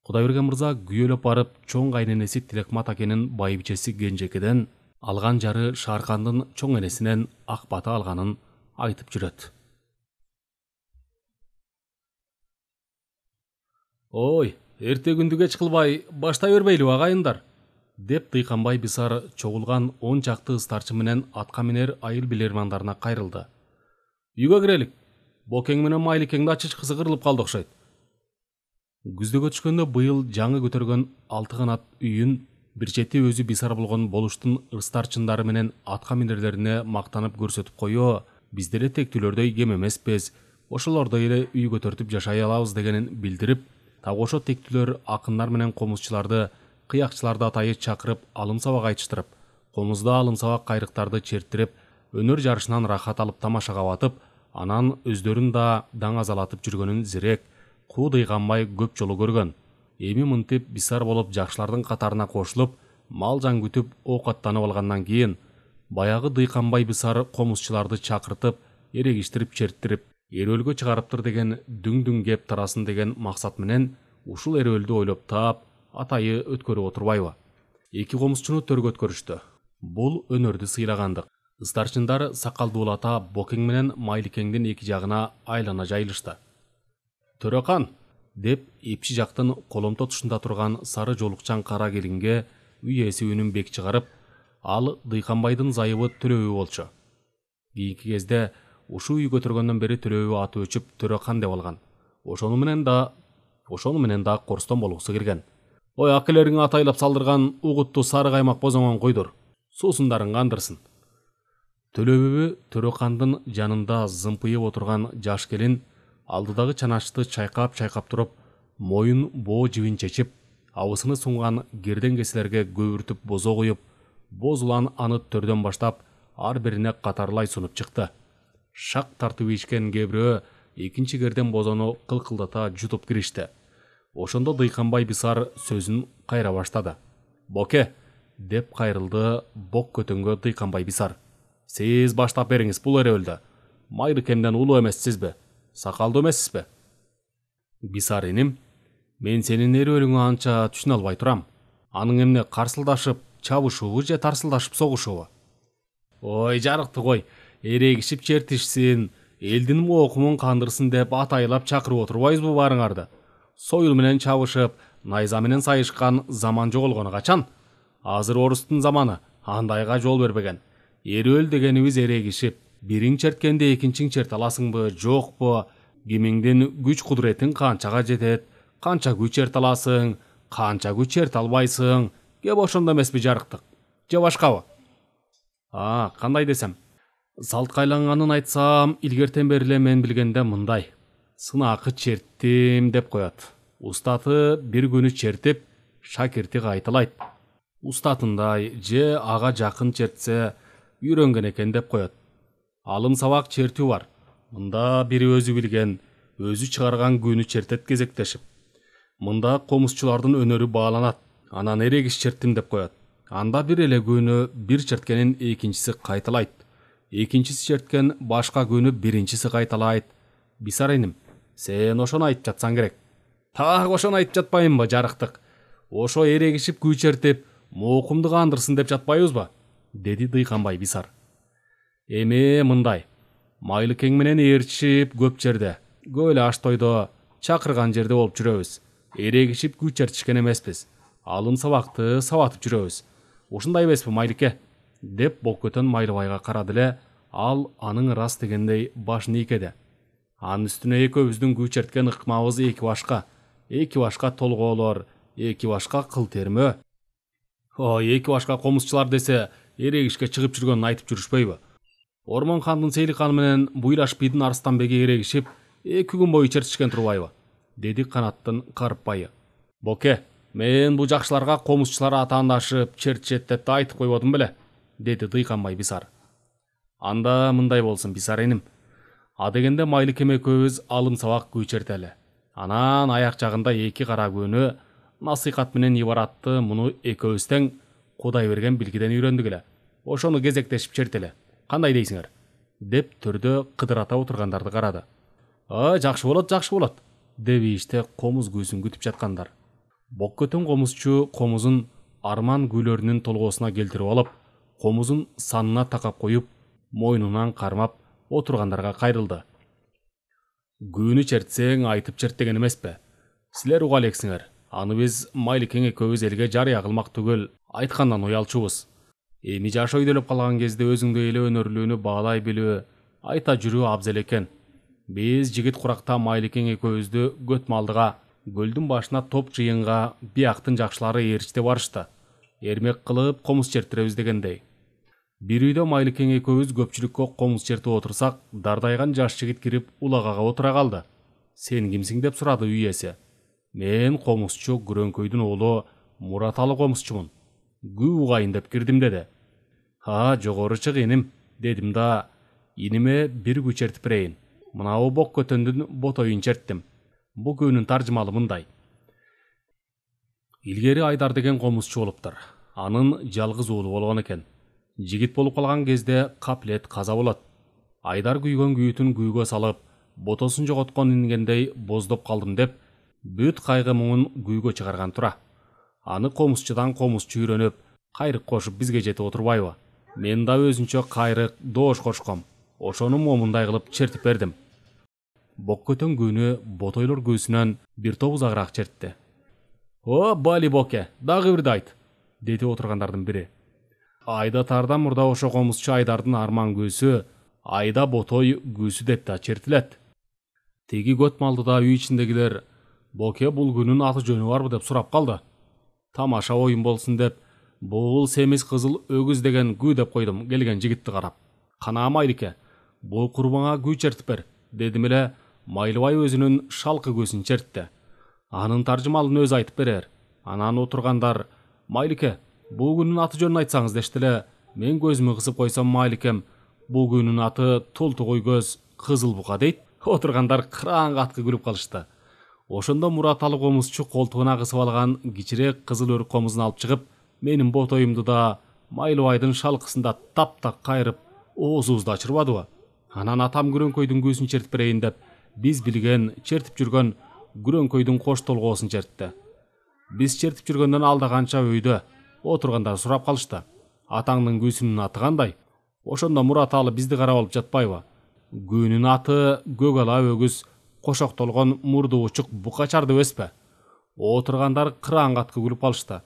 Кудайберген мырза күйөлөп барып, чоң кайненеси Тилекмат акенин байбичеси Кенжекеден алган жары Шаркандын чоң энесинен Акбаты алганын айтып жүрөт. Ой, эрте күндү кеч кылбай баштай бербейли агайындар, деп Дыйканбай Бисар чогулган 10 чакты ыстарчы менен атка минер айыл билермандарына кайрылды. Үйгө кирелик. Бокең менен Майликеңди ачыч кызы кырылып калды окшойт. Күздөгө түшкөндө быйыл жаңы көтөргөн 6 канат үйүн бир чети өзү Бисар болгон болуштун ыстарчындары менен атка минерлерине мактанып көрсөтүп коё, биз деле тектүүлөрдөй кем эмеспиз, ошолордой эле үй көтөртүп жашай алабыз дегенин билдирип, так ошо тектүүлөр акындар менен комузчуларды, кыякчыларды атайы чакырып алым сабак айтыштырып, комузда алым сабак кайрыктарды черттирип, өнөр жарышынан рахат алып тамашага батып, анан өздөрүн да даңазалатып жүргөнүн зирек Куу Дыйканбай көп жолу көргөн. Эми мынтип Бисар болуп жакшылардын катарына кошулуп, мал жан күтүп оокаттанып алгандан кийин баягы Дыйканбай Бисар комузчуларды чакыртып, эрегиштирип черттирип, эрөөлгө чыгарыптыр деген дүң кеп тарасын деген максат менен ушул эрөөлдү ойлоп таап, атайы өткөрүп отурбайбы. Эки комузчуну төргө өткөрүштү. Бул өнөрдү сыйлагандык. Ыстарчындар сакалдуулата Бокең менен Майликеңдин эки жагына айлана жайылышты. Төрөкан, деп эпчи жактын коломто тушунда турган сары жолукчан кара келинге үй ээси үнүн бек чыгарып, ал Дыйканбайдын зайыбы Төлөбү болчу. Кийинки кезде ушу үй көтөргөндөн бери Төлөбү аты өчүп Төрөкан деп алган. Ошону менен да Корстон болгусу келген. Ой, акелериң атайлап салдырган угутту сары каймак бозоңон койдур. Суусундарың кандырсын. Төлөбү Төрөкандын жанында зымпыйып отурган жаш келин алдыдагы чанашты чайкап туруп, моюн боо жибин чечип, абысыны сунган керден кеселерге көбүртүп бозо куюп, боз улан аны төрдөн баштап ар бирине катарлай сунуп чыкты. Шак тартып ичкен кээ-бирөө экинчи керден бозону кылкылдата жутуп киришти. Ошондо Дыйканбай Бисар сөзүн кайра баштады. Боке, деп кайрылды бок көтөнгө Дыйканбай Бисар. Сиз баштап бериңиз бул эрөөлдө. Майлыкемден улуу эмессизби? Сакалдуу эмессизби? Бисар иним, мен сенин эрөөлүңү анча түшүнө албай турам. Аның эмне карсылдашып, чабышуубу же тарсылдашып согушуубу? Ой, жарыкты кой, эрегишип чертишсин, элдин моокумун кандырсын деп атайлап чакырып отурбайбызбы баарыңарды? Союл менен чабышып, найза менен сайышкан заман жоголгону качан? Азыр орустун заманы, андайга жол бербеген. Эрөөл дегенибиз эрегишип, бириң черткенде экинчиң черт аласыңбы, жокпу? Кимиңдин күч кудуретиң канчага жетет? Канча күч черт аласың, канча күч черт албайсың? Кеп ошондо эмеспи жарыктык? Же башкабы? Кандай десем? Салткайланганын айтсам, илгертен бери эле мен билгенде мындай. Сынакы черттим деп коет. Устаты бир күнү чертип, шакирти кайталайт. Устатындай же ага жакын чертсе, үйрөнгөн экен деп коет. Алым сабак чертүү бар. Мында бири өзү билген, өзү чыгарган күнү чертет кезектешип. Мында комузчулардын өнөрү бааланат. Анан эрегиш черттим деп коет. Анда бир эле күнү бир черткенин экинчиси кайталайт. Экинчиси черткен башка күнү биринчиси кайталайт. Бисар иним, сен ошону айтып жатсаң керек. Так ошону айтып жатпайынбы жарыктык? Ошо эрегишип күй чертип, моокумду кандырсын деп жатпайбызбы? Деди Дыйканбай Бисар. Эми мындай. Майлыкең менен ээрчишип көп жерде, көп эле аш тойдо, чакырган жерде болуп жүрөбүз. Эрегишип күй чертишкен эмеспиз. Алым сабакты сабатып жүрөбүз. Ушундай эмеспи, Майлике? Деп Боккөтөн Майлыбайга карады эле, ал аның рас дегендей башын ийкеди. Анын үстүнө экөөбүздүн күй черткен ыкмабыз эки башка толгоолор, эки башка кыл термөө. Эки башка комузчулар десе, эрегишке чыгып жүргөнүн айтып жүрүшпөйбү? Ормон хандын Сейлик хан менен Буйлаш бийдин Арыстанбеги эрегишип, 2 күн бою чертишкен турбайбы? Деди Канаттын Карыпбайы. Боке, мен бу жакшыларга комузчулар атаандашып чертишет деп да айтып койбодум беле? Деди Дыйканбай Бисар. Анда мындай болсун Бисар эним. Дегенде Майлыкем экөөбүз алым сабак күй чертели. Анан аяк жагында 2 кара күнү насыйкат менен ибаратты муну экөөбүз тең Кудайберген билгиден үйрөндүк эле. Ошону кезектешип чертели. Кандай дейсиңер? Деп төрдө кыдырата отургандарды карады. Жакшы болот, деп иште комуз күүсүн күтүп жаткандар. Боккөтөн комузчу комузун арман күйлөрүнүн толгоосуна келтирип алып, комузун санына такап коюп, мойнунан кармап отургандарга кайрылды. Күнү чертсең айтып черт деген эмеспи? Силер уга элексиңер. Аны биз Майликең экөөбүз элге жарыя кылмак түгөл, айткандан уялчубуз. Эми жаш өйдөлөп калган кезде өзүңдөй эле өнөрлүүнү баалай билүү, айта жүрүү абзел экен. Биз жигит куракта Майликең экөөбүздү көт малдыга, көлдүн башына топ жыйынга бияктын жакшылары ээрчите барышты. Эрмек кылып комуз черттиребиз дегендей. Бир үйдө Майликең экөөбүз көпчүлүккө комуз чертип отурсак, дардайган жаш жигит кирип улагага отура калды. Сен кимсиң деп сурады үй ээси. Мен комузчу Күрөңкөйдүн оолу Мураталы комузчумун. Күү угайын деп кирдим деди. Жогору чык иним, дедим да, иниме бир күү чертип берейин. Мынау Боккөтөндүн ботоюн черттим. Бу күүнүн таржымалы мындай. Илгери Айдар деген комузчу болуптур. Анын жалгыз уулу болгон экен. Жигит болуп калган кезде каплет каза болот. Айдар күйгөн күүтүн күүгө салып, ботосун жоготкон ингендей боздоп калдым деп, бүт кайгы муңун күүгө чыгарган тура. Аны комузчудан комузчу үйрөнүп, кайрык кошуп бизге жетип отурбайбы? Мен да өзүнчө кайрык, доош кошком. Ошону момундай кылып чертип бердим. Боккөтөн күүнү ботойлор күүсүнөн бир топ узагыраак чертти. Бали Боке, дагы бирди айт, деди отургандардын бири. Айда тардан мурда ошо комузчу Айдардын арман күүсү, Айда ботой күүсү деп да чертилет. Теги көт малдыда үй ичиндегилер Боке бул күнүн аты жөнү барбы деп сурап калды. Тамаша оюн болсун деп, бул семиз кызыл өгүз деген күү деп койдум келген жигитти карап. Кана Майлике, бул курбаңа күү чертип бер, дедим эле. Майлыбай өзүнүн шалкы күүсүн чертти. Анын таржымалын өзү айтып берер. Анан отургандар, Майлике, бул күнүн аты жөнүн айтсаңыз дешти эле. Мен көзүмө кысып койсом, Майликем, бул күнүн аты Толтугуй көз Кызыл бука дейт. Отургандар кыраан катка күлүп калышты. Ошондо Мураталы комузчу колтугуна кысып алган кичирээк кызыл өрүк комузун алып чыгып, менин ботоюмду да Майлыбайдын шалкысында таптак кайрып, оозубузду ачырбадыбы? Анан атам Күрөңкөйдүн күүсүн чертип берейин деп, биз билген, чертип жүргөн Күрөңкөйдүн кош толгоосун чертти. Биз чертип жүргөндөн алда канча өйдө отургандар сурап калышты. Атаңдын күүсүнүн аты кандай? Ошондо Мураталы бизди карап алып жатпайбы? Күүнүн аты көк ала өгүз, кошоктолгон мурду учук букачар деп эспе? Отургандар кыраан катка күлүп калышты.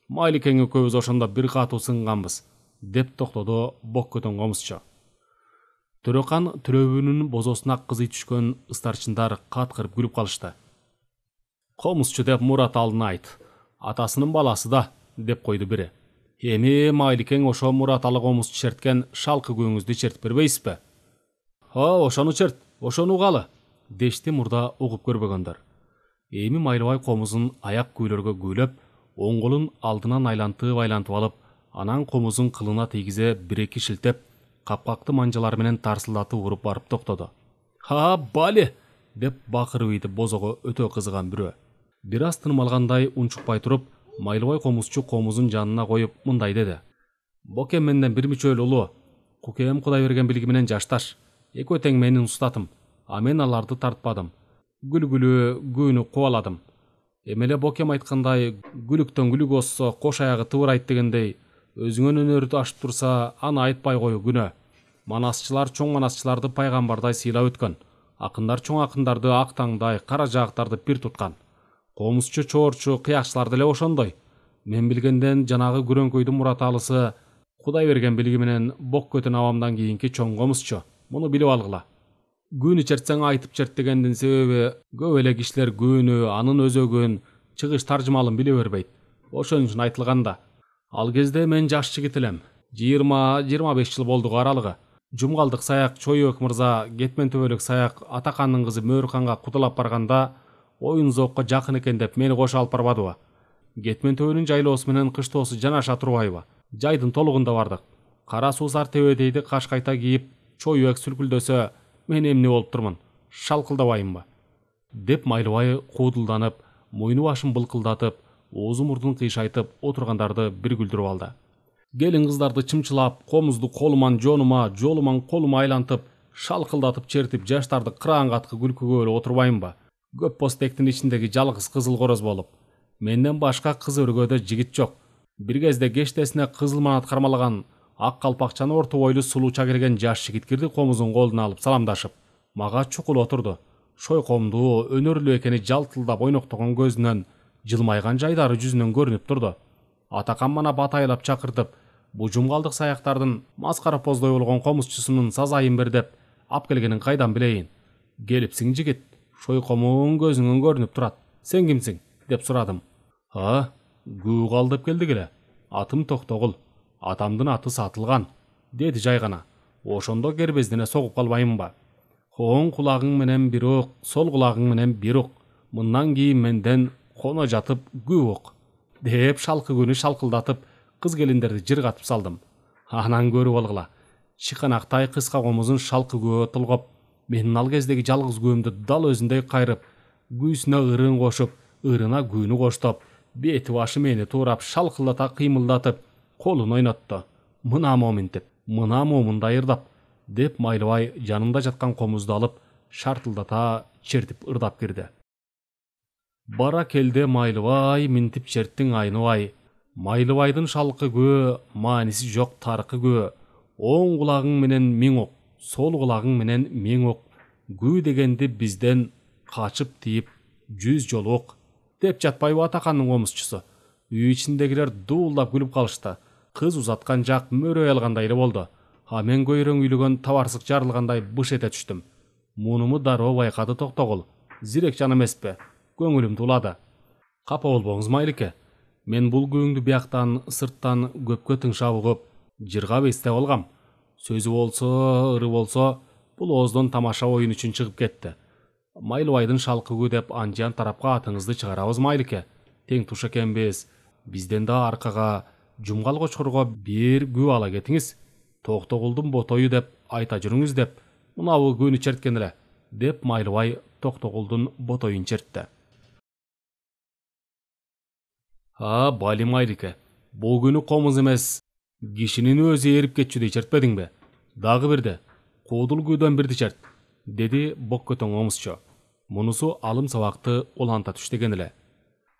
Майликең экөөбүз ошондо бир катуу сынганбыз, деп токтоду Боккөтөн комузчу. Төрөкан төрөбүнүн бозосуна кызый түшкөн ыстарчындар каткырып күлүп калышты. Комузчу деп Мураталыны айт, атасынын баласы да, деп койду бири. Эми Майликең ошо Мураталы комузчу черткен шалкы күүңүздү чертип бербейсизби? Ошону черт, ошону угалы, дешти мурда угуп көрбөгөндөр. Эми Майлыбай комузун аяк күүлөргө күүлөп, оң колун алдынан айлантып алып, анан комузун кылына тийгизе бир-эки шилтеп, капкакты манжалар менен тарсылдатып уруп барып токтоду. Бали, деп бакырып ийди бозого өтө кызыган бирөө. Бир аз тыным алгандай унчукпай туруп, Майлыбай комузчу комузун жанына коюп мындай деди. Бокем менден бир мүчөл улуу, кукем Кудай берген билги менен жашташ. Экөө тең менин устатым, а мен аларды тартпадым. Гүлгүлү күүнү кубаладым. Эмеле Бокем айткандай, гүлүктөн гүлүк оссо кош аягы тыбырайт дегендей, өзүңөн өнөрү ашып турса, аны айтпай коюу күнөө. Манасчылар чоң манасчыларды пайгамбардай сыйлап өткөн. Акындар чоң акындарды ак таңдай, кара жаактарды пир туткан. Комузчу, чоорчу, кыякчылар деле ошондой. Мен билгенден жанагы Күрөңкөйдүн Мураталысы Кудай берген билги менен Боккөтөн абамдан кийинки чоң комузчу. Муну билип алгыла. Күнү чертсең айтып черт дегендин себеби көп эле кишилер күнү, анын өзөгүн, чыгыш таржымалын биле бербейт. Ошон үчүн айтылган да. Ал кезде мен жаш жигит элем. 20-25 жыл болдук аралыгы. Жумгалдык саяк Чойбек мырза кетмен төбөлүк саяк Атакандын кызы Мөрүканга кудалап барганда оюн зоокко жакын экен деп мени кошо алып барбадыбы? Кетмен төбөнүн жайлоосу менен кыштоосу жанаша турбайбы? Жайдын толугунда бардык. Кара суусар тебедейди каш кайта кийип, Чойбек сүлкүлдөсө, мен эмне болуп турмун? Шалкылдабайымбы? Деп Майлыбай куудулданып, мойну башын былкылдатып, оозу мурдун кыйшайтып отургандарды бир күлдүрүп алды. Келин кыздарды чымчылап, комузду колуман жонума, жолуман колума айлантып, шалқылдатып чертип жаштарды кыраан каткы күлкүгө эле отурбайынбы? Көп постектин ичиндеги жалгыз кызыл короз болуп. Менден башка кыз өргөдө жигит жок. Бир кезде кештесине кызыл манат кармалаган ак калпакчаны орто бойлуу сулууча келген жаш жигит кирди, комузун колуна алып саламдашып. Мага чукул отурду. Шойкомдуу, өнөрлүү экени жалтылдап ойноктогон көзүнөн, жылмайган жайдары жүзүнөн көрүнүп турду. Атакан манап атайлап чакыртып, бу жумгалдык саяктардын маскара поздой болгон комузчусунун сазайын бер деп ап келгенин кайдан билейин? Келипсиң жигит, шойкомуң көзүңөн көрүнүп турат. Сен кимсиң? Деп сурадым. Күү калдып келдик эле. Атым Токтогул. Атамдын аты сатылган, деди жай гана. Ошондо кербездине согуп калбайынбы? Оң кулагың менен бир ук, сол кулагың менен бир ук. Мындан кийин менден коно жатып күү ук. Деп шалкы күнү шалкылдатып, кыз келиндерди жыргатып салдым. Анан көрүп алгыла. Чыканактай кыска комузун шалкы күүгө толгоп, менин ал кездеги жалгыз күүмдү дал өзүндөй кайрып, күүсүнө ырын кошуп, ырына күүнү коштоп, бети башы мени туурап шалкылдата кыймылдатып, колун ойнотту. Мына моминтип, мына момун дайырдап, деп Майлыбай жанымда жаткан комузду алып, шартылдата чертип ырдап кирди. Бара келде Майлыбай, минтип черттиң айныбай. Майлыбайдын шалкы көө, мааниси жок таркы көө. Оң кулагың менен миң ок, сол кулагың менен миң ок. Күү дегенди бизден качып тийип 100 жолу ок. Деп жатпайбы Атакандын комузчусу. Үй ичиндегилер дуулдап күлүп калышты. Кыз узаткан жак мөрөй алгандай эле болду. Мен көйрөң үйлөгөн табарсык жарылгандай быш эте түштүм. Мунуму дароо байкады Токтогул. Зирек жан эмеспи? Көңүлүм тулады. Капа болбоңуз Майлике. Мен бул күүңдү бияктан, сырттан көпкө тыңшап угуп, жыргап эстеп алгам. Сөзү болсо, ыры болсо, бул ооздон тамаша оюн үчүн чыгып кетти. Майлыбайдын шалкы күү деп анжан тарапка атыңызды чыгарабыз Майлике. Тең туш экенбиз. Бизден да аркага жумгал кочкорго бир күү ала кетиңиз. Токтогулдун ботою деп айта жүрүңүз деп, мынабу күүнү черткен эле, деп Майлыбай Токтогулдун ботоюн чертти. Бали Майлике, бул күнү комуз эмес, кишинин өзү эрип кетчүдөй чертпедиңби? Дагы бирди, куудул күүдөн бирди черт, деди боккөтөң омузчу. Мунусу алым сабакты уланта түштеген эле.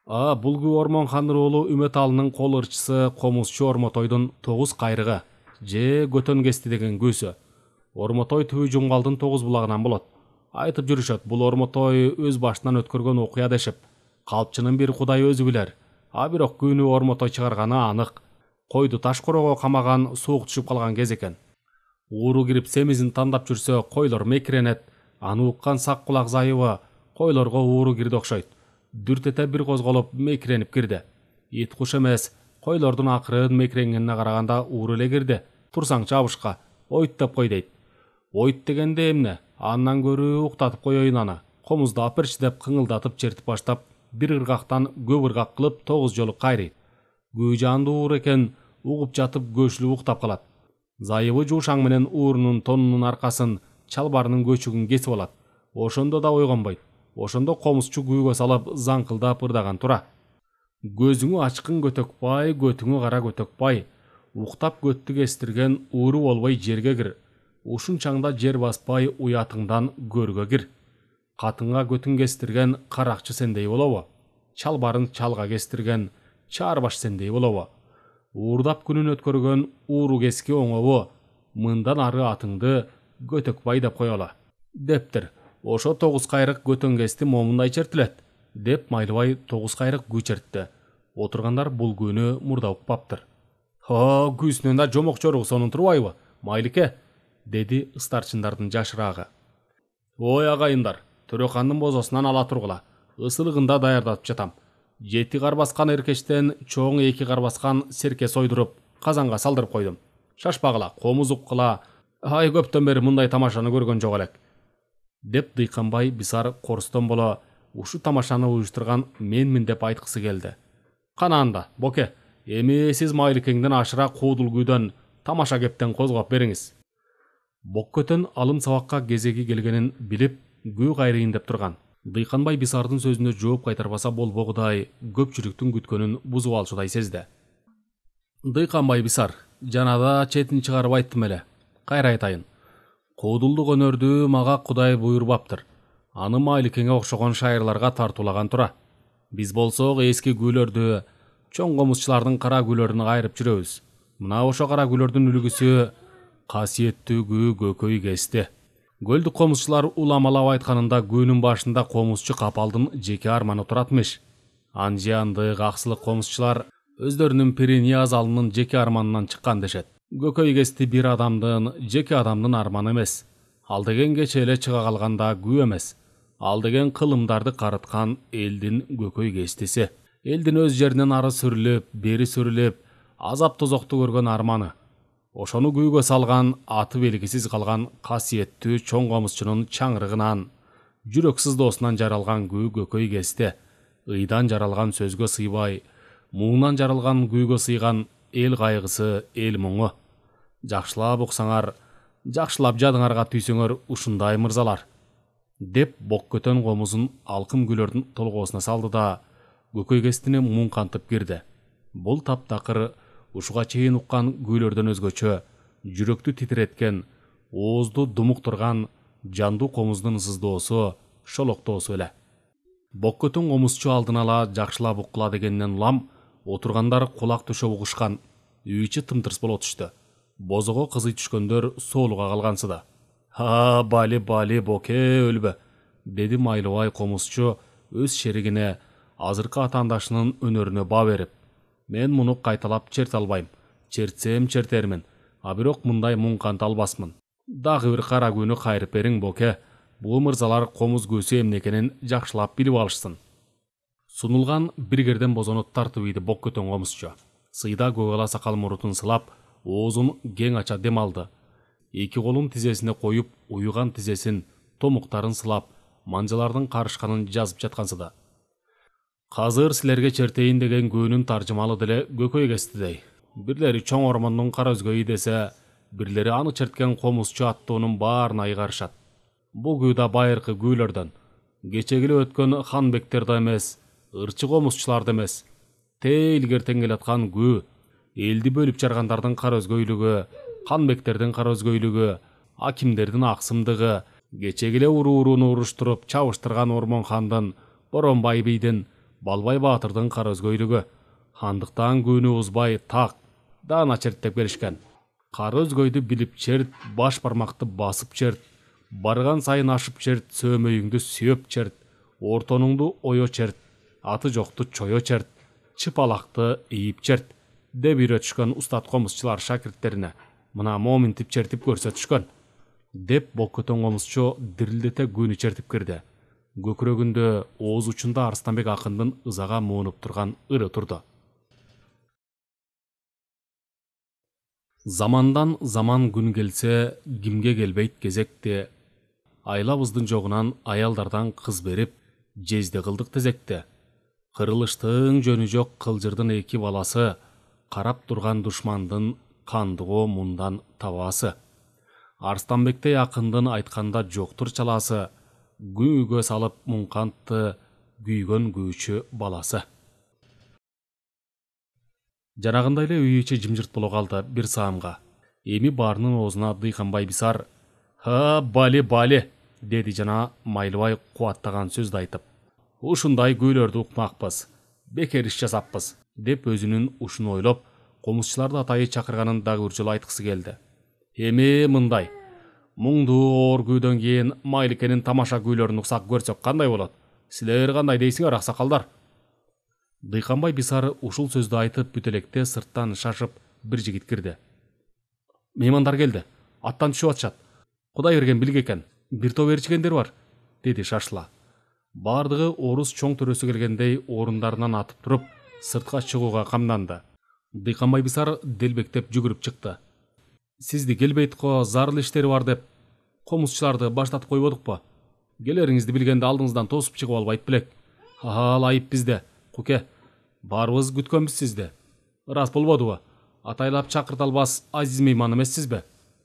Бул күү Ормон Хандыр уулу Үмөталынын кол ырчысы комузчу Ормотойдун 9 кайрыгы же көтөн кести деген күүсү. Ормотой түбү жумгалдын 9 булагынан болот. Айтып жүрүшөт, бул Ормотой өз башынан өткөргөн окуя дешип. Калпчынын бир кудай өзү билер. Бирок күнү Ормотой чыгарганы анык. Койду таш корого камаган, суук түшүп калган кез экен. Ууру кирип семизин тандап жүрсө, койлор мекиренет. Аны уккан сак кулак Зайыбы койлорго ууру кирди окшойт. Дүртете бир козголуп мекиренип кирди. Ит куш эмес, койлордун акырын мекиренгенине караганда ууру эле кирди. Турсаң чабышка, ойт деп кой дейт. Ойт дегенде эмне? Андан көрү уктатып коеюн аны. Комузду алып берчи деп кыңылдатып чертип баштап, бир ыргактан көп ыргак кылып 9 жолу кайрыйт. Күү жанды уур экен, угуп жатып көчүлүп уктап калат. Зайыбы жуушаң менен уурунун тонунун аркасын, чалбарынын көчүгүн кесип алат. Ошондо да ойгонбойт. Ошондо комузчу күүгө салып заңкылдап ырдаган тура. Көзүңү ачкын көтөкпай, көтүңү кара көтөкпай, уктап көттү кестирген ууру болбой жерге кир. Ушунчаңда жер баспай уятыңдан көргө кир. Катынга көтүн кестирген каракчы сендей болобу? Чалбарын чалга кестирген чаарбаш сендей болобу? Уурдап күнүн өткөргөн ууру кески оңобу? Мындан ары атыңды көтөкпай деп коелу. Дептир. Ошо 9 кайрык көтөн кести момундай чертилет, деп Майлыбай 9 кайрык күү чертти. Отургандар бул күүнү мурда укпаптыр. Күүсүнөн да жомок чору сонун турбайбы, Майлике? Деди ыстарчындардын жашырагы. Ой агайындар, Төрөкандын бозосунан ала тургула. Ысылыгында даярдатып жатам. 7 кар баскан эркечтен чоң 2 кар баскан серке сойдуруп, казанга салдырып койдум. Шашпагыла, комуз уккыла. Көптөн бери мындай тамашаны көргөн жок элек. Деп Дыйканбай Бисар Корстон боло ушу тамашаны уюштурган менмин деп айткысы келди. Кана анда, боке, эми сиз Майликеңден ашыра куудул күүдөн тамаша кептен козгоп бериңиз. Боккөтөн алым сабакка кезеги келгенин билип, күү кайрыйын деп турган. Дыйканбай Бисардын сөзүнө жооп кайтарбаса болбогудай, көпчүлүктүн күткөнүн бузуп алчудай сезди. Дыйканбай Бисар, жанада четин чыгарып айттым эле. Кайра айтайын. Куудулдук өнөрдү мага Кудай буйрбаптыр. Аны Майликеңе окшогон шайырларга тартуулаган тура. Биз болсок эски күйлөрдү, чоң комузчулардын кара күйлөрүн кайрып жүрөбүз. Мына ошо кара күйлөрдүн үлгүсү касиеттүү күү көкөй кести. Көлдүк комузчулар уламалап айтканында күнүн башында комузчу капалдын жеке арманы туратмыш. Анжиандык аксылык комузчулар өздөрүнүн пири Нияз Алынын жеке арманынан чыккан дешет. Көкөй кести бир адамдын, жеке адамдын арманы эмес. Ал деген кече эле чыга калганда күү эмес. Ал деген кылымдарды карыткан элдин көкөй кестиси. Элдин өз жеринен ары сүрүлүп, бери сүрүлүп, азап тозокту көргөн арманы. Ошону күүгө салган, аты белгисиз калган касиеттүү чоң комузчунун чаңырыгынан, жүрөк сыздоосунан жаралган күү көкөй кести. Ыйдан жаралган сөзгө сыйбай, муңнан жаралган күүгө сыйган эл кайгысы, эл муңу. Жакшылап уксаңар, жакшылап жадыңарга түйсөңөр ушундай мырзалар, деп боккөтөн комузун алкым күйлөрдүн толгоосуна салды да көкөй кестине муң кантып кирди. Бул таптакыр, ушуга чейин уккан күйлөрдөн өзгөчө, жүрөктү титиреткен, оозду думуктурган жандуу комуздун сыздоосу, шолоктоосу эле. Боккөтөн комузчу алдын ала жакшылап уккула дегенден улам отургандар кулак төшөп угушкан, үй ичи тымтырс боло түштү. Бозого кызый түшкөндөр соолуга калгансыда. Бали боке өлбө, деди Майлыбай комузчу өз шеригине, азыркы атаандашынын өнөрүнө баа берип. Мен муну кайталап черте албайм. Чертсем чертермин, а бирок мындай муң канта албасмын. Дагы бир кара күнү кайрып бериң боке. Бул мырзалар комуз күүсү эмне экенин жакшылап билип алышсын. Сунулган бир керден бозону тартып ийди боккөтөн комузчу. Сыйда көк сакал мурутун сылап, оозун кең ача дем алды. Эки колун тизесине коюп, уюган тизесин, томуктарын сылап, манжалардын карышканын жазып жаткансыда. Казыр силерге чертейин деген күнүн таржымалы деле көкөй кестидей. Бирлери чоң ормондун кара өзгөйү десе, бирлери аны черткен комузчу аттуунун баарына айгарышат. Бул күү да байыркы күйлөрдөн. Кечегиле өткөн ханбектер да эмес, ырчы комузчулар да эмес. Илгертен келаткан күү. Элди бөлүп жаргандардын кара өзгөйлүгү, ханбектердин кара өзгөйлүгү, акимдердин аксымдыгы, кечегиле урууруну уруштуруп чабыштырган Ормон хандын, Боронбай бийдин, Балбай баатырдын кара өзгөйлүгү. Хандыктан күнү узбай так, даана черттеп келишкен. Кара өзгөйдү билип черт, баш бармакты басып черт, барган сайын ашып черт, сөөмөйүңдү сүйөп черт, ортонуңду оё черт, аты жокту чоё черт, чыпалакты ийип черт, деп үйрөтүшкөн устат комузчулар шакирттерине. Мына моминтип чертип көрсөтүшкөн, деп боккөтөн комузчу дирилдете күнү чертип кирди. Көкүрөгүндө, ооз учунда Арыстанбек акындын ызага муунуп турган ыры турду. Замандан заман күн келсе, кимге келбейт кезекте, айлабыздын жогунан аялдардан кыз берип, жезде кылдык тезекте. Кырылыштын жөнү жок кылжырдын эки баласы, карап турган душмандын кандыгоо мундан табасы. Арыстанбектей акындын айтканда жоктур чаласы, күүгө салып муңкантты күйгөн күүчү баласы. Жанагындай эле үй ичи жымжырт боло калды бир саамга. Эми баарынын оозуна Дыйканбай Бисар бали, деди жана Майлыбай кубаттаган сөздү айтып. Ушундай күйлөрдү укмакпыз, бекер иш жасаппыз, деп өзүнүн ушун ойлоп, комузчуларды атайы чакырганын дагы бир жолу айткысы келди. Эми мындай, муңдуу оор күүдөн кийин Майликенин тамаша күйлөрүн уксак көрсөк кандай болот? Силер кандай дейсиңер, аксакалдар? Дыйканбай Бисар ушул сөздү айтып бүт электе сырттан шашып бир жигит кирди. Меймандар келди, аттан түшүп атышат. Кудай берген билик экен, бир топ ээрчигендер бар, деди шашыла. Бардыгы орус чоң төрөсү келгендей орундарынан атып туруп, сыртка чыгууга камданды. Дыйканбай Бисар делбектеп жүгүрүп чыкты. Сизди келбейт го, зарыл иштери бар деп комузчуларды баштатып койбодукпу? Келериңизди билгенде алдыңыздан тосуп чыгып албайт белек. Ал айып бизде, Куке. Барыбыз күткөнбүз сизди. Ырас болбодубу? Атайлап чакырт албас азиз мейман эмессизби?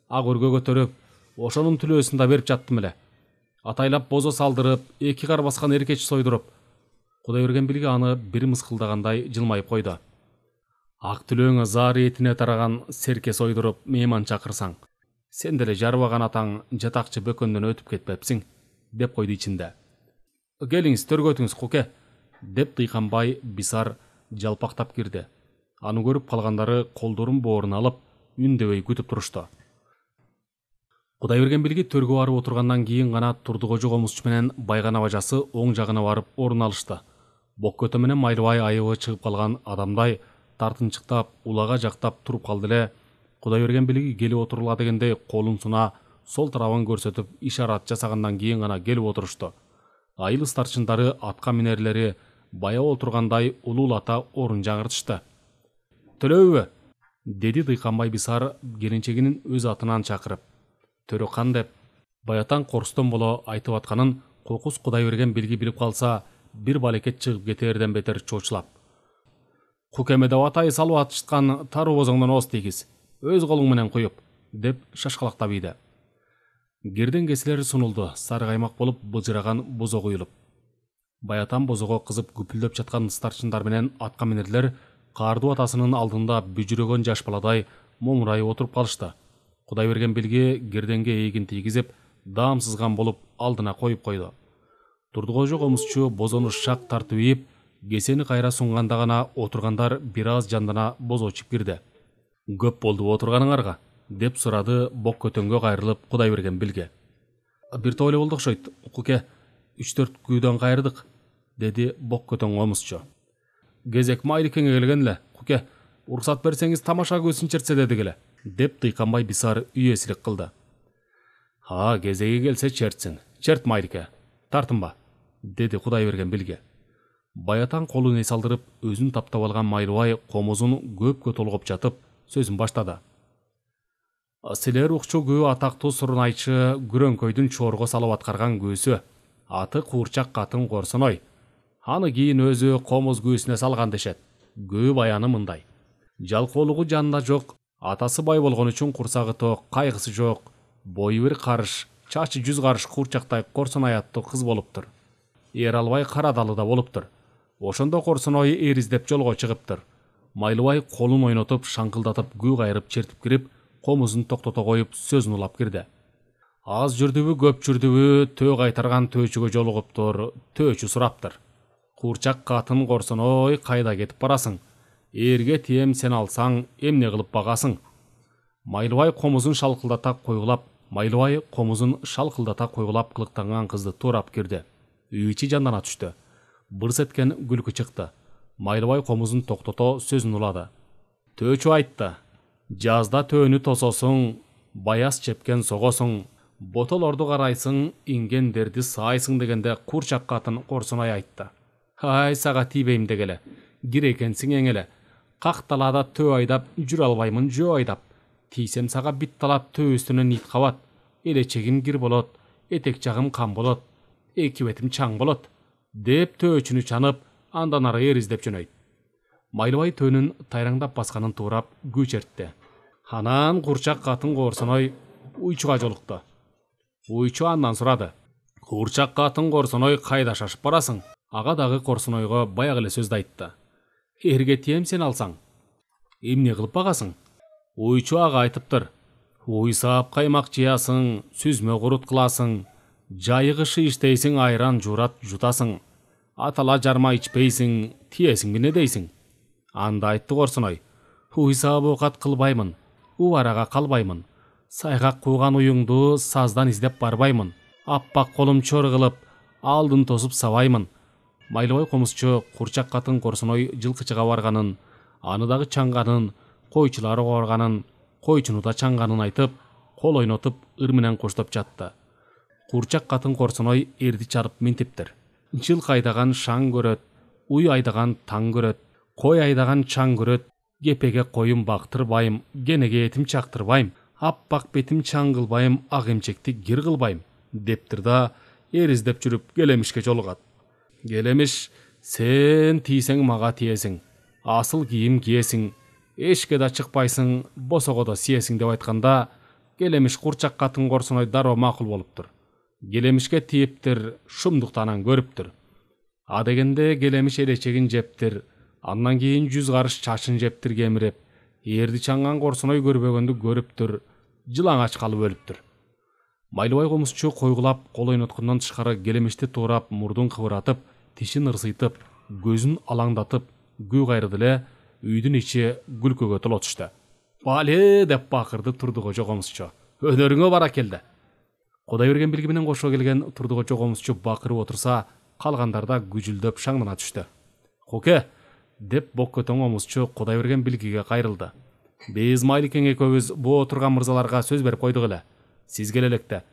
Ак өргө көтөрүп, ошонун түлөөсүн да берип жаттым эле. Атайлап бозо салдырып, эки кар баскан эркеч сойдуруп. Кудай берген билги аны бир мыскылдагандай жылмайып койду. Ак түлөөңө зар этине тараган серке сойдуруп мейман чакырсаң, Сен деле жарбаган атаң жатакчы бөкөндөн өтүп кетпепсиң, деп койду ичинде. Келиңиз төргөтүңүз Куке, деп Дыйканбай Бисар жалпактап кирди. Аны көрүп калгандары колдорун бооруна алып, үндөбөй күтүп турушту. Кудайберген билги төргө барып отургандан кийин гана Турдукожо комузчу менен Байгана бажасы оң жагына барып орун алышты. Боккөтө менен Майлыбай айыбы чыгып калган адамдай тартынчыктап, улага жактап туруп калды эле. Кудайберген билги келип отурула дегенде колун суна сол тарабын көрсөтүп ишарат жасагандан кийин гана келип отурушту. Айыл старчындары, атка минерлери баягы отургандай улуулата орун жаңыртышты. Төлөбү, деди Дыйканбай Бисар келинчегинин өз атынан чакырып. Төрөкан деп баятан корстон боло айтып атканын Кокус Кудайберген билги билип калса, бир балекет чыгып кетерден бетер чоочулап. Кукеме деп атай салып атышкан тары бозоңдон ооз тийгиз, өз колуң менен куюп, деп шашкалактап ийди. Герден кесилер сунулду, сары каймак болуп быжыраган бозо куюлуп. Баятан бозого кызып күпүлдөп жаткан старчындар менен атка минерлер каардуу атасынын алдында бүжүрөгөн жаш баладай момурайып отуруп калышты. Кудайберген билги герденге эйгин тийгизип, даам сызган болуп алдына коюп койду. Турдукожо комузчу бозону шак тартып ийип, кесени кайра сунганда гана отургандар бир аз жандана бозочуп кирди. Көп болду отурганыңарга, деп сурады Боккөтөнгө кайрылып Кудайберген билге. Бир топ эле болду окшойт, Куке, 3-4 күйдөн кайрдык, деди Боккөтөн комузчу. Кезек Майликеңе келген эле, Куке, уруксат берсеңиз тамаша көзүн чертсе дедик эле, деп Дыйканбай Бисар үйесилик кылды. Кезеги келсе чертсин, черт Майлике, тартынба, деди Кудайберген билге. Баятан колун эс алдырып, өзүн таптап алган Майлыбай комузун көпкө толгоп жатып, сөзүн баштады. Силер укчу көө атактуу сурунайчы Күрөңкөйдүн чорго салып аткарган көөсү, аты Куурчак катын Корсоной. Аны кийин өзү комуз көөсүнө салган дешет. Көө баяны мындай. Жалкоолугу жанында жок, атасы бай болгон үчүн курсагы ток, кайгысы жок, бою бир карыш, чачы 100 карыш Куурчактай Корсоной аттуу кыз болуптур. Эр албай Карадалыда болуптур. Ошондо Корсоной эр издеп жолго чыгыптыр. Майлыбай колун ойнотуп, шаңкылдатып, көө кайрып чертип кирип, комузун токтото коюп, сөзүн улап кирди. Аз жүрдүбү, көп жүрдүбү, төө кайтарган төөчүгө жолугуптур, төөчү сураптыр. Куурчак катын Корсоной, кайда кетип барасың? Эрге тием сен алсаң, эмне кылып багасың? Майлыбай комузун шалкылдата койгулап кылыктанган кызды туурап кирди. Үй ичи жандана түштү. Бырс эткен күлкү чыкты. Майлыбай комузун токтото сөзүн улады. Төөчү айтты. Жазда төөнү тососуң, баяс чепкен согосуң, ботолорду карайсың, ингендерди саайсың дегенде Куурчак катын Корсоной айтты. Ай, сага тийбейм дегеле, кир экенсиң эңеле. Какталада төө айдап, жүрө албаймын жөө айдап. Тийсем сага бит талап төө үстүнөн ит кабат. Элечегим кир болот, этек жагым кан болот, эки бетим чаң болот, деп төөчүнү чанып, андан ары эр издеп жөнөйт. Майлыбай төөнүн тайраңдап басканын туурап күү чертти. Анан Куурчак катын Корсоной уйчуга жолукту. Уйчу андан сурады. Куурчак катын Корсоной, кайда шашып барасың? Ага дагы Корсонойго баягы эле сөздү айтты. Эрге тием сен алсаң, эмне кылып багасың? Уйчу ага айтыптыр. Уй саап каймак жыясың, сүзмө курут кыласың, жайыгышы иштейсиң, айран журат жутасың, атала жарма ичпейсиң, тиесиң эмне дейсиң? Анда айтты Корсоной. Уй саап оокат кылбаймын, убарага калбаймын, сайгак кууган уюңду саздан издеп барбаймын, аппак колум чор кылып, алдын тосуп сабаймын. Майлыбай комузчу Куурчак катын Корсоной жылкычыга барганын, аны дагы чаңганын, койчулар оорганын, койчуну да чаңганын айтып, кол ойнотуп, ыр менен коштоп жатты. Куурчак катын Корсоной эрди чарып минтиптир. Жылкы айдаган шаң көрөт, уй айдаган таң көрөт, кой айдаган чаң көрөт, кепеге коюм бактырбайм, кенеге этим чактырбайм, аппак бетим чаң кылбайм, ак эмчекти кир кылбайм, дептир да эр издеп жүрүп Келемишке жолугат. Келемиш, сен тийсең мага тиесиң, асыл кийим киесиң, эшикке да чыкпайсың, босого да сиесиң деп айтканда, Келемиш Куурчак катын Корсоной дароо макул болуптур. Келемишке тийиптир, шумдуктанан көрүптүр. А дегенде Келемиш элечегин жептир, андан кийин 100 карыш чачын жептир кемирип, эрди чаңган Корсоной көрбөгөндү көрүптүр. жылаңач калып өлүптүр. Майлыбай комузчу койгулап, кол ойноткондон тышкары келемешти туурап, мурдун кыбыратып, тишин ырсыйтып, көзүн алаңдатып, күү кайрыды эле үйдүн ичи күлкөгө толо түштү. «Бали!» деп бакырды Турдукожо комузчу. «Өнөрүңө баракелди!» Кудайберген билги менен кошо келген Турдукожо комузчу бакырып отурса, калгандар да күжүлдөп шаңдана түштү. «Куке!» деп Боккөтөн комузчу Кудайберген билгиге кайрылды. «Биз Майликең экөөбүз бу отурган мырзаларга сөз берип койдук эле. Сиз келе электе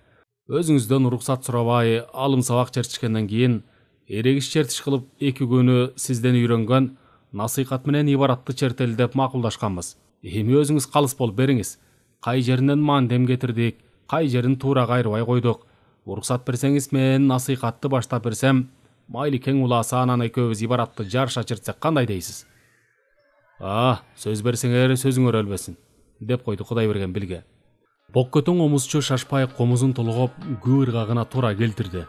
өзүңүздөн уруксат сурабай, алым сабак чертишкенден кийин эрегиш чертиш кылып 2 күнү сизден үйрөнгөн насыйкат менен ибаратты чертели деп макулдашканбыз. Эми өзүңүз калыс болуп бериңиз. Кай жеринен мандем кетирдик, кай жерин туура кайрыбай койдук. Уруксат берсеңиз мен насыйкатты баштап берсем, Майликең улаасы анан экөөбүз ибаратты жарыша чертсек кандай дейсиз?» «Сөз берсеңер сөзүңөр өлбөсүн», деп койду Кудайберген билге. Боккөтөн комузчу шашпай комузун толгоп күү ыргагына туура келтирди.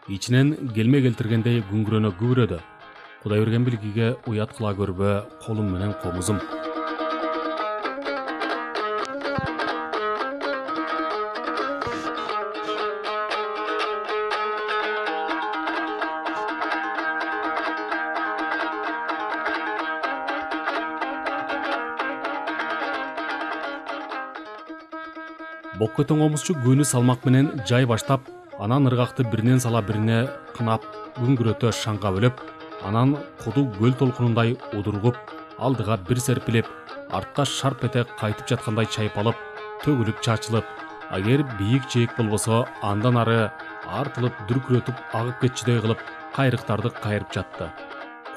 Ичинен келме келтиргендей күңгүрөнө күбүрөдү. Кудайберген билгиге уят кыла көрбө, колум менен комузум. Боккөтөн комузчу күүнү салмак менен жай баштап, анан ыргакты биринен сала бирине кынап, күңгүрөтө шаңга бөлөп, анан куду көл толкунундай удургуп, алдыга бир серпилип, артка шарп эте кайтып жаткандай чайпалып, төгүлүп чачылып, агер бийик жээк болбосо, андан ары артылып дүркүрөтүп агып кетчүдөй кылып, кайрыктарды кайрып жатты.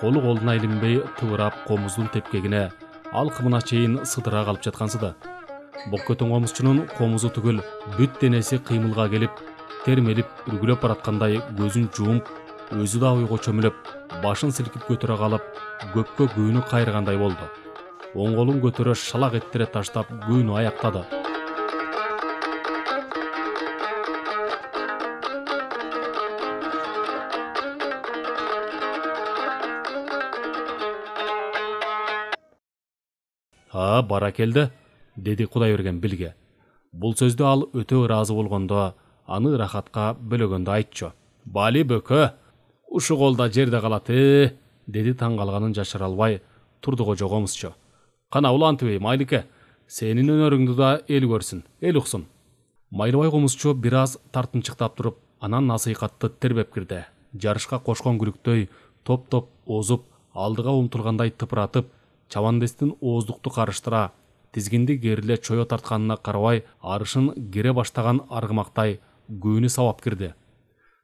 Колу колуна илинбей тыбырап комуздун тепкегине, алкымына чейин сыдыра калып жаткансыды. Боккөтөн комузчунун комузу түгүл бүт денеси кыймылга келип, термелип, үргүлөп бараткандай көзүн жумуп, өзү да ойго чөмүлөп, башын силкип көтөрө калып, көккө күүнү кайрыгандай болду. Оң колун көтөрө шалак эттире таштап күүнү аяктады. «Баракелди», деди Кудайберген билге. Бул сөздү ал өтө ыраазы болгондо, аны ырахатка бөлөгөндө айтчу. «Бали бөкө, ушу колда жерде калат, деди таң калганын жашыра албай Турдукожо комузчу. «Кана улантыбей, Майлике, сенин өнөрүңдү да эл көрсүн, эл уксун». Майлыбай комузчу бир аз тартынчыктап туруп, анан насыйкатты тербеп кирди. Жарышка кошкон күлүктөй топ-топ озуп, алдыга умтулгандай тыпыратып, чабандестин ооздукту карыштыра, тизгинди кериле чое тартканына карабай, арышын кере баштаган аргымактай күүнү сабап кирди.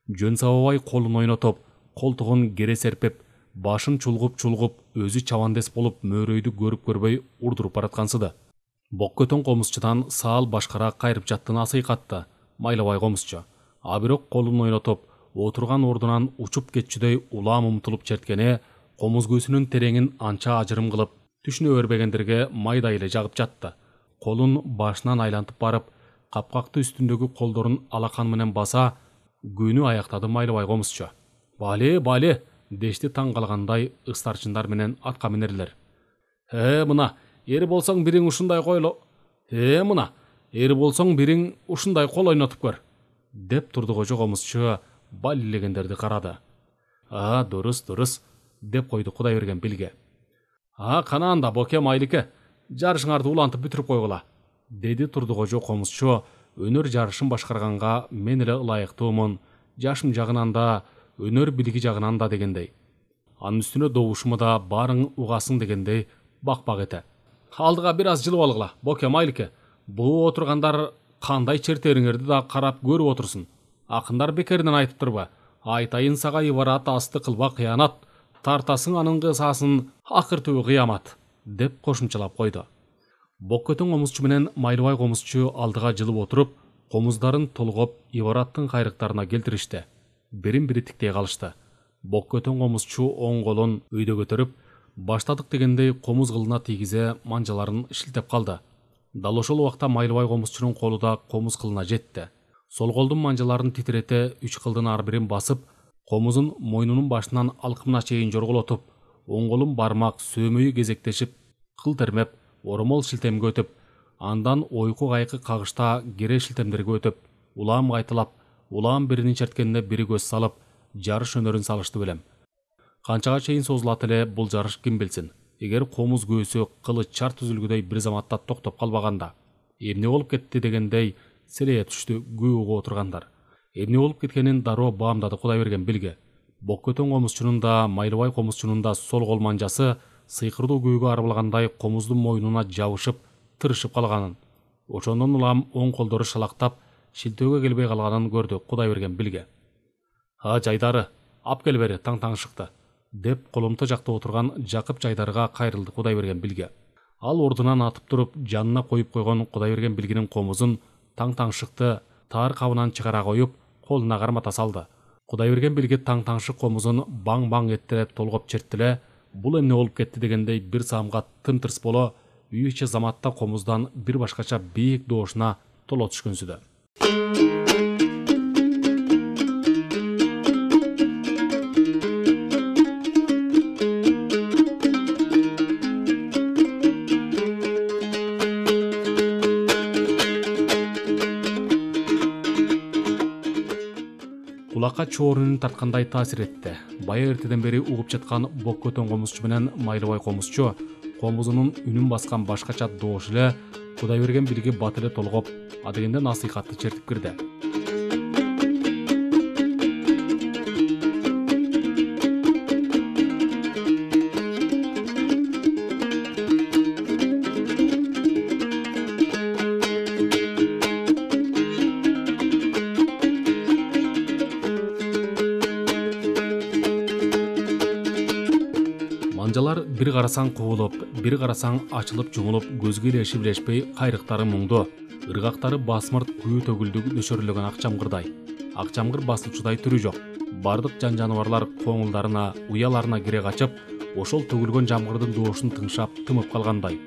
Жөн сабабай колун ойнотуп, колтугун кере серпип, башын чулгуп, өзү чабандес болуп мөөрөйдү көрүп көрбөй урдуруп бараткансыды. Боккөтөн комузчудан саал башкара кайрып жатты насыйкатты Майлыбай комузчу. А бирок колун ойнотуп, отурган ордунан учуп кетчүдөй улам умтулуп черткени комуз көзүнүн тереңин анча ажырым кылып, түшүнө бербегендерге майдай эле жагып жатты. Колун башынан айлантып барып, капкакты үстүндөгү колдорун алакан менен баса, күүнү аяктады Майлыбай комузчу. «Бали, бали!» дешти таң калгандай ыстарчындар менен атка минерлер. Мына, эр болсоң бириң ушундай койло. Мына, эр болсоң бириң ушундай кол ойнотуп көр», деп Турдукожо комузчу балилегендерди карады. Дурус», деп койду Кудайберген билге. «Кана анда Боке, Майлике, жарышыңарды улантып бүтүрүп койгула», деди Турдукожо комузчу. «Өнөр жарышын башкарганга мен эле ылайыктуумун, жашым жагынан да, өнөр билги жагынан да дегендей. Анын үстүнө добушуму да барың угасың дегендей бак эте. Алдыга бир аз жылып алгыла, Боке, Майлике. Бу отургандар кандай чертериңерди да карап көрүп отурсун. Акындар бекеринен айтып турбу? Айтайын сага ибарат асты кылба кыянат, тартасың анын кысасын, акыр түбү кыямат», деп кошумчалап койду. Боккөтөн комузчу менен Майлыбай комузчу алдыга жылып отуруп, комуздарын толгоп ибараттын кайрыктарына келтиришти. Бирин-бири тиктей калышты. Боккөтөн комузчу оң колун өйдө көтөрүп, баштадык дегендей комуз кылына тийгизе манжаларын шилтеп калды. Дал ошол убакта Майлыбай комузчунун колу да комуз кылына жетти. Сол колдун манжаларын титирете 3 кылдын ар бирин басып, комузун мойнунун башынан алкымына чейин жорголотуп, оң колун бармак сөөмөйү кезектешип, кыл термеп, оромол шилтемге өтүп, Андан ойку кайкы кагышта кере шилтемдерге өтүп, улам кайталап, улам биринин черткенине бири көз салып, жарыш өнөрүн салышты белем. Канчага чейин созулат эле бул жарыш ким билсин. Эгер комуз көөсү кылыч чарт үзүлгүдөй бир заматта токтоп калбаганда, эмне болуп кетти дегендей селее түштү көө угуп отургандар. Эмне болуп кеткенин дароо баамдады Кудайберген билге. Боккөтөн комузчунун да, Майлыбай комузчунун да сол кол манжасы сыйкырдуу күүгө арбалгандай комуздун мойнуна жабышып, тырышып калганын. Ошондон улам оң колдору шалактап, шилтөөгө келбей калганын көрдү Кудайберген билге. Жайдары, ап кел бери, таң шыкты, деп колумта жакта отурган Жакып Жайдарыга кайрылды Кудайберген билге. Ал ордунан атып туруп, жанына коюп койгон Кудайберген билгинин комузун таң шыкты таар кабынан чыгара коюп, колуна кармата салды. Кудайберген билге таң шык комузун баң эттереп толгоп черттиле, бул эмне болуп кетти дегендей бир саамга тым-тырс боло, үй ичи заматта комуздан бир башкача бийик доошуна толо түшкөнсүдө. Кулакка чоорунун тарткандай таасир этти. Бая эртеден бери угуп жаткан Боккөтөн комузчу менен Майлыбай комузчу комузунун үнүн баскан башкача доош эле Кудайберген билге бат эле толгоп, адегенде насыйкатты чертип кирди. Манжалар бир карасаң кубулуп, бир карасаң ачылып жумулуп, көзгө илешип илешпей кайрыктары муңду, ыргактары басмырт күү төгүлдүк нөшөрлөгөн акчамгырдай. Акчамгыр басылчудай түрү жок. Бардык жан жаныбарлар коңулдарына, уяларына кире качып, ошол төгүлгөн жамгырдын доошун тыңшап тымып калгандай.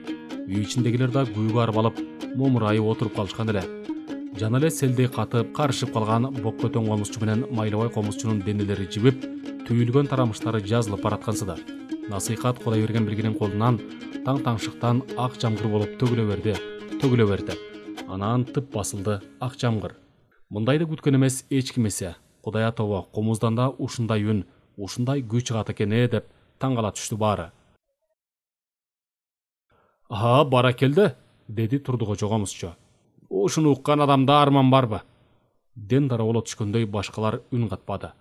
Үй ичиндегилер да күүгө арбалып, момурайып отуруп калышкан эле. Жана эле селдей катып, карышып калган Боккөтөн комузчу менен Майлыбай комузчунун денелери жибип, түйүлгөн тарамыштары жазылып бараткансыда. Насыйкат Кудайберген билгинин колунан таң шыктан ак жамгыр болуп төгүлө берди. Анан тып басылды ак жамгыр. Мындайды күткөн эмес эч ким эсе. Кудай атобо комуздан да ушундай үн, ушундай күү чыгат экен деп таң кала түштү баары. Бара келди, деди Турдукожо комузчу. Ушуну уккан адамда арман барбы? Ден дара боло түшкөндөй башкалар үн катпады.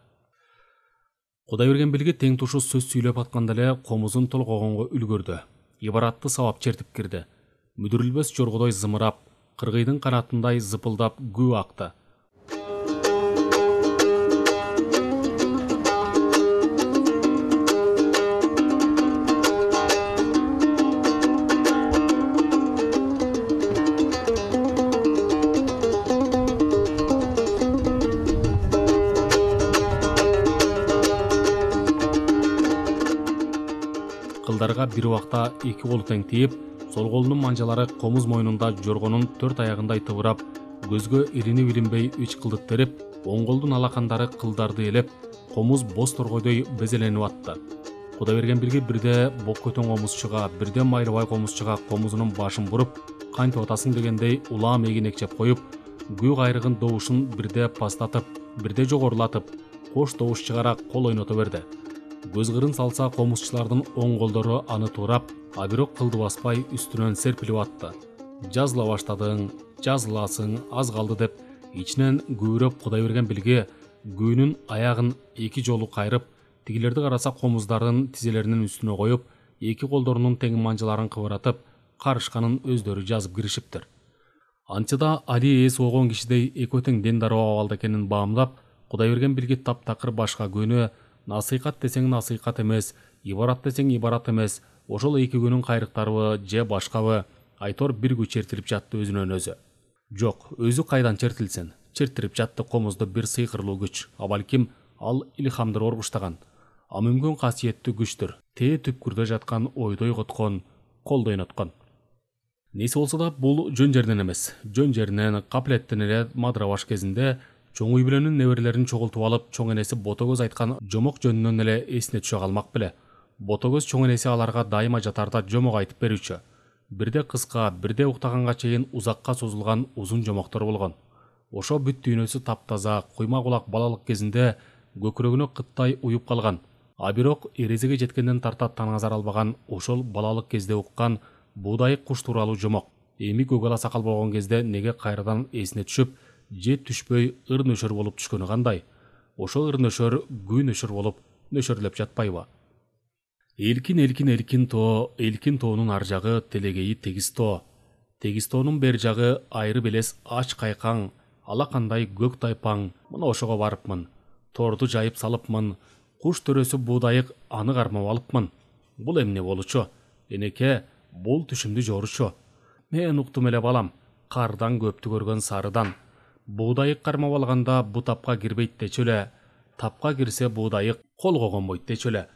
Кудайберген билге тең тушу сөз сүйлөп атканда эле комузун толгогонго үлгөрдү. Ибаратты сабап чертип кирди. Мүдүрүлбөс жоргодой зымырап, кыргыйдын канатындай зыпылдап күү акты. Кылдарга бир убакта эки колу тең тийип, сол колунун манжалары комуз мойнунда жоргонун төрт аягындай тыбырап, көзгө иринип билинбей үч кылдык терип, оң колдун алакандары кылдарды элеп, комуз боз торгойдой безеленип атты. Кудайберген билге бирде Боккөтөн комузчуга, бирде Майлыбай комузчуга комузунун башын буруп, кантип атасың дегендей улам эгинекчеп коюп, күү кайрыгын добушун бирде пастатып, бирде жогорулатып, кош добуш чыгара кол ойното берди. Көз кырын салса комузчулардын оң колдору аны туурап, а бирок кылды баспай үстүнөн серпилип атты. Жазыла баштадың, жазыласың, аз калды деп ичинен күүрөп Кудайберген билге күүнүн аягын эки жолу кайрып, тигилерди караса комуздардын тизелеринин үстүнө коюп, эки колдорунун тең манжаларын кыбыратып, карышканын өздөрү жазып киришиптир. Анчыда Али эс огон кишидей экөө тең дендароо абалда экенин баамдап, Кудайберген билге таптакыр башка күүнү насыйкат десең насыйкат эмес, ибарат десең ибарат эмес, ошол эки күнүн кайрыктарыбы же башкабы айтор бир күч чертилип жатты өзүнөн өзү. Жок, өзү кайдан чертилсин? Чертирип жатты комузду бир сыйкырлуу күч, а балким ал илхамдыр оргуштаган. А мүмкүн касиеттүү күчтүр, тээ түпкүрдө жаткан ойдой коткон, колдой ойноткон. Нейсе болсо да бул жөн жерден эмес. Жөн жеринен каплеттен эле Мадырабаш кезинде чоң үй бүлөнүн неберелерин чогултуп алып, чоң энеси Ботогөз айткан жомок жөнүнөн эле эсине түшө калмак беле. Ботогөз чоң энеси аларга дайыма жатарда жомок айтып берүүчү. Бирде кыска, бирде уктаганга чейин узакка созулган узун жомоктор болгон. Ошо бүт дүйнөсү таптаза, куйма кулак балалык кезинде көкүрөгүнө кыттай уюп калган. А бирок эрезеге жеткенден тарта таңазар албаган ошол балалык кезде уккан буудайык куш тууралуу жомок эми көгала сакал болгон кезде неге кайрадан эсине түшүп, же түшпөй ыр нөшөр болуп түшкөнү кандай? Ошол ыр нөшөр күй нөшөр болуп нөшөрлөп жатпайбы? Элкин тоонун ар жагы телегейи тегиз тоо. Тегиз тоонун бер жагы айры белес ач кайкаң, алакандай көк тайпаң. Мына ошого барыпмын. Торду жайып салыпмын. Куш төрөсү буудайык аны кармап алыпмын. Бул эмне болучу? Энеке, бул түшүмдү жоручу. Мен уктум эле балам, кардан көптү көргөн сарыдан. Буудайык кармап алганда бу тапка кирбейт дечү эле. Тапка кирсе буудайык колго конбойт дечү эле.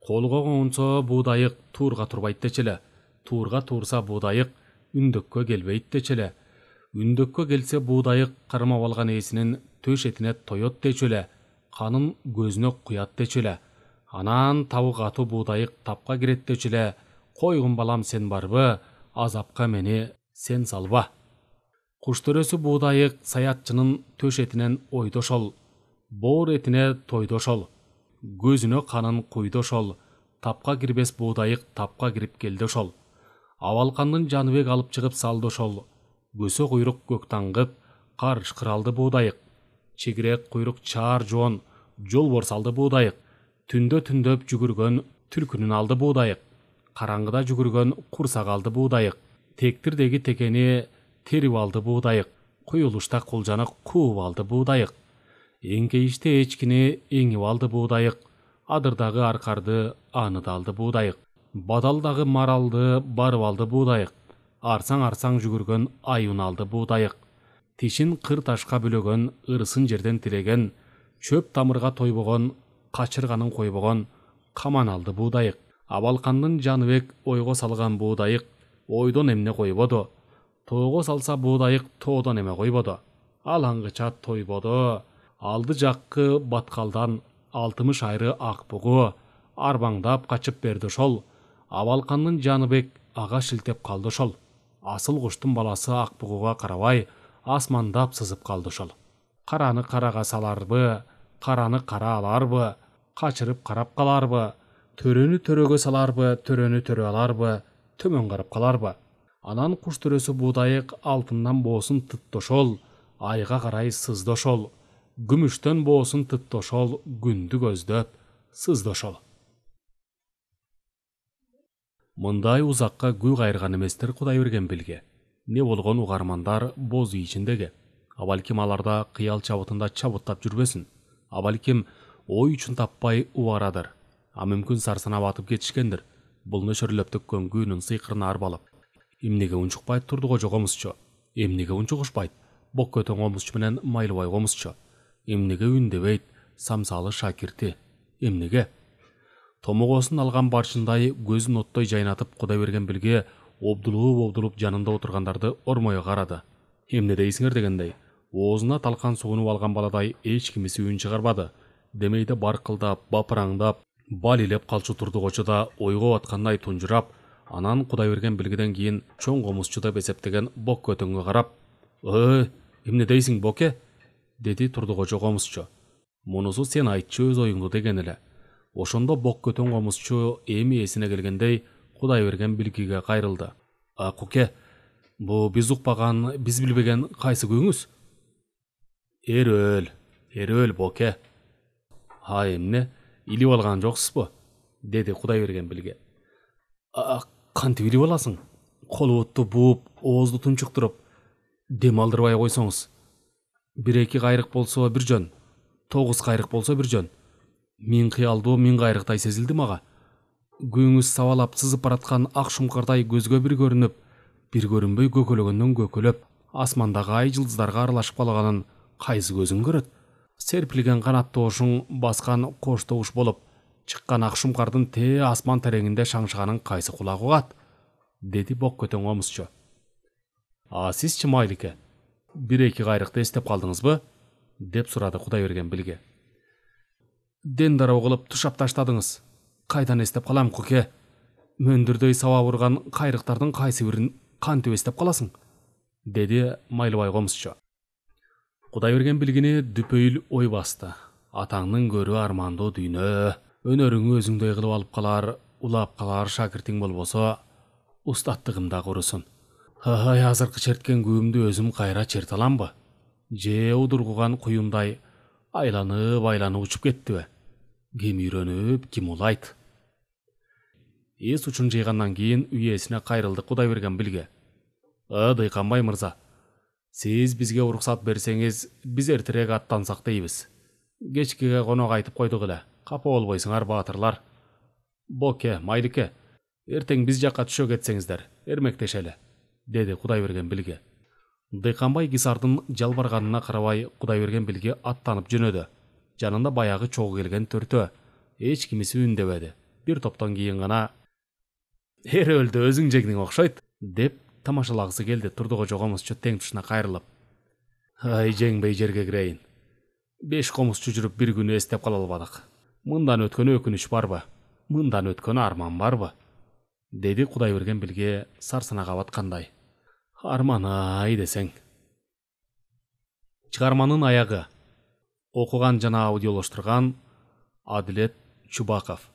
Колго консо буудайык туурга турбайт дечү эле. Туурга турса буудайык үндөккө келбейт дечү эле. Үндөккө келсе буудайык кармап алган ээсинин төш этине тоет дечү эле. Канын көзүнө куят дечү эле. Анан табык атуу буудайык тапка кирет дечү эле. Койгун балам сен барбы, азапка мени сен салба. Куш төрөсү буудайык саятчынын төш этинен ойдо ошол. Боор этине тойдо ошол. Көзүнө канын куйду ошол. Тапка кирбес буудайык тапка кирип келди ошол. Абалкандын Жаныбек алып чыгып салды ошол. Көсө куйрук көк таңгып, карышкыр алды буудайык. Чегирек куйрук чаар жоон жолбор салды буудайык. Түндө түндөп жүгүргөн түлкүнүн алды буудайык. Караңгыда жүгүргөн курсак алды буудайык. Тектирдеги текени терип алды буудайык. Куюлушта кулжаны кууп алды буудайык. Эңкейиште эчкини эңип алды буудайык. Адырдагы аркарды аны да алды буудайык. Бадалдагы маралды барып алды буудайык. Арсаң жүгүргөн айын алды буудайык. Тишин кыр ташка бөлөгөн, ырысын жерден тиреген, чөп тамырга тойбогон, качырганын койбогон каман алды буудайык. Абалкандын Жаныбек ойго салган буудайык ойдон эмне койбоду. Тоого салса буудайык тоодон эме койбоду. Алаңгыча тойбоду. Алды жаккы баткалдан 60 айры ак бугу арбаңдап качып берди ошол. Абалкандын Жаныбек ага шилтеп калды ошол. Асыл куштун баласы ак бугуга карабай асмандап сызып калды ошол. Караны карага саларбы, караны кара аларбы, качырып карап каларбы, төрөнү төрөгө саларбы, төрөнү төрө аларбы, төмөн карап каларбы. Анан куш төрөсү буудайык алтындан боосун тытты ошол, айга карай сызды ошол. Күмүштөн боосун тытты ошол, күндү көздөп сызды ошол. Мындай узакка күй кайрган эместер Кудайберген билге. Не болгон угармандар боз үй ичиндеги. Абалким аларда кыял чабытында чабыттап жүрбөсүн. Абалким ой үчүн таппай убарадыр. А мүмкүн сарсана батып кетишкендир. Бул нөшөрлөп төккөн күйүнүн сыйкырына арбалып. Эмнеге унчукпайт Турдугожо комузчу? Эмнеге унчугушпайт Боккөтөн комузчу менен Майлыбай комузчу? Эмнеге үндебейт Самсалы Шакирти? Эмнеге? Томогосун алган барчындай көзүн оттой жайнатып Кудайберген билге обдулуп жанында отургандарды ормое карады. Эмне дейсиңер дегендей, оозуна талкан сугунуп алган баладай эч кимиси үн чыгарбады. Демейде баркылдап, бапыраңдап, бал илеп калчу Турдугочу да ойго баткандай тунжурап, анан Кудайберген билгеден кийин чоң комузчу деп эсептеген Боккөтөнгө карап, эмне дейсиң Боке? Деди Турдугочу комузчу. Мунусу сен айтчы өз оюңду деген эле. Ошондо Боккөтөн комузчу эми эсине келгендей Кудайберген билгиге кайрылды. Куке, бу биз укпаган, биз билбеген кайсы күйүңүз? Эрөөл Боке. Эмне, илип алган жоксузбу? Деди Кудайберген билге. Кантип илип аласың? Колубутту бууп, оозду тунчуктуруп, дем алдырбай койсоңуз. 1-2 кайрык болсо бир жөн, 9 кайрык болсо бир жөн. Миң кыялдуу миң кайрыктай сезилди мага. Күйүңүз сабалап сызып бараткан ак шумкардай көзгө бир көрүнүп, бир көрүнбөй көкөлөгөндөн көкөлөп, асмандагы ай жылдыздарга аралашып калганын кайсы көзүң көрөт? Серпилген канат тоошуң баскан кош тоуш болуп, чыккан ак шумкардын тээ асман тереңинде шаңшыганын кайсы кулак угат? Деди Боккөтөн комузчу. Сизчи Майлике, 1-2 кайрыкты эстеп калдыңызбы? Деп сурады Кудайберген билге. Ден дароо кылып тушап таштадыңыз. Кайдан эстеп калам Куке? мөндүрдөй саба урган кайрыктардын кайсы бирин кантип эстеп каласың? Деди Майлыбай комузчу. Кудайберген билгини дүпөйүл ой басты. Атаңдын көрү армандуу дүйнө, өнөрүңү өзүңдөй кылып алып калар, улап калар шакиртиң болбосо, устаттыгымда курусун. Ай, азыркы черткен күүмдү өзүм кайра черте аламбы? Же удургуган куюмдай айланып учуп кеттиби? Ким үйрөнүп, ким улайт? Эс учун жыйгандан кийин үйесине кайрылды Кудайберген билге. Дыйканбай мырза, сиз бизге уруксат берсеңиз, биз эртерээк аттансак дейбиз. Кечкеге конок айтып койдук эле. Капа болбойсуңар баатырлар. Боке, Майлике, эртең биз жакка түшө кетсеңиздер, эрмектешели, деди Кудайберген билге. Дыйканбай Кисардын жалбарганына карабай Кудайберген билге аттанып жөнөдү. Жанында баягы чогуу келген төртөө. Эч кимиси үндебеди. Бир топтон кийин гана «Өлдү өзүң жегиң окшойт» деп тамашалагысы келди Турдукожо комузчу тең тушуна кайрылып. Ай, жеңбей жерге кирейин. 5 комузчу жүрүп бир күнү эстеп кала албадык. Мындан өткөн өкүнүч барбы? Мындан өткөн арман барбы? Деди Кудайберген билге сарсанага баткандай. Арман-ай десең. Чыгарманын аягы. Окуган жана аудиолоштурган Адилет Чубаков.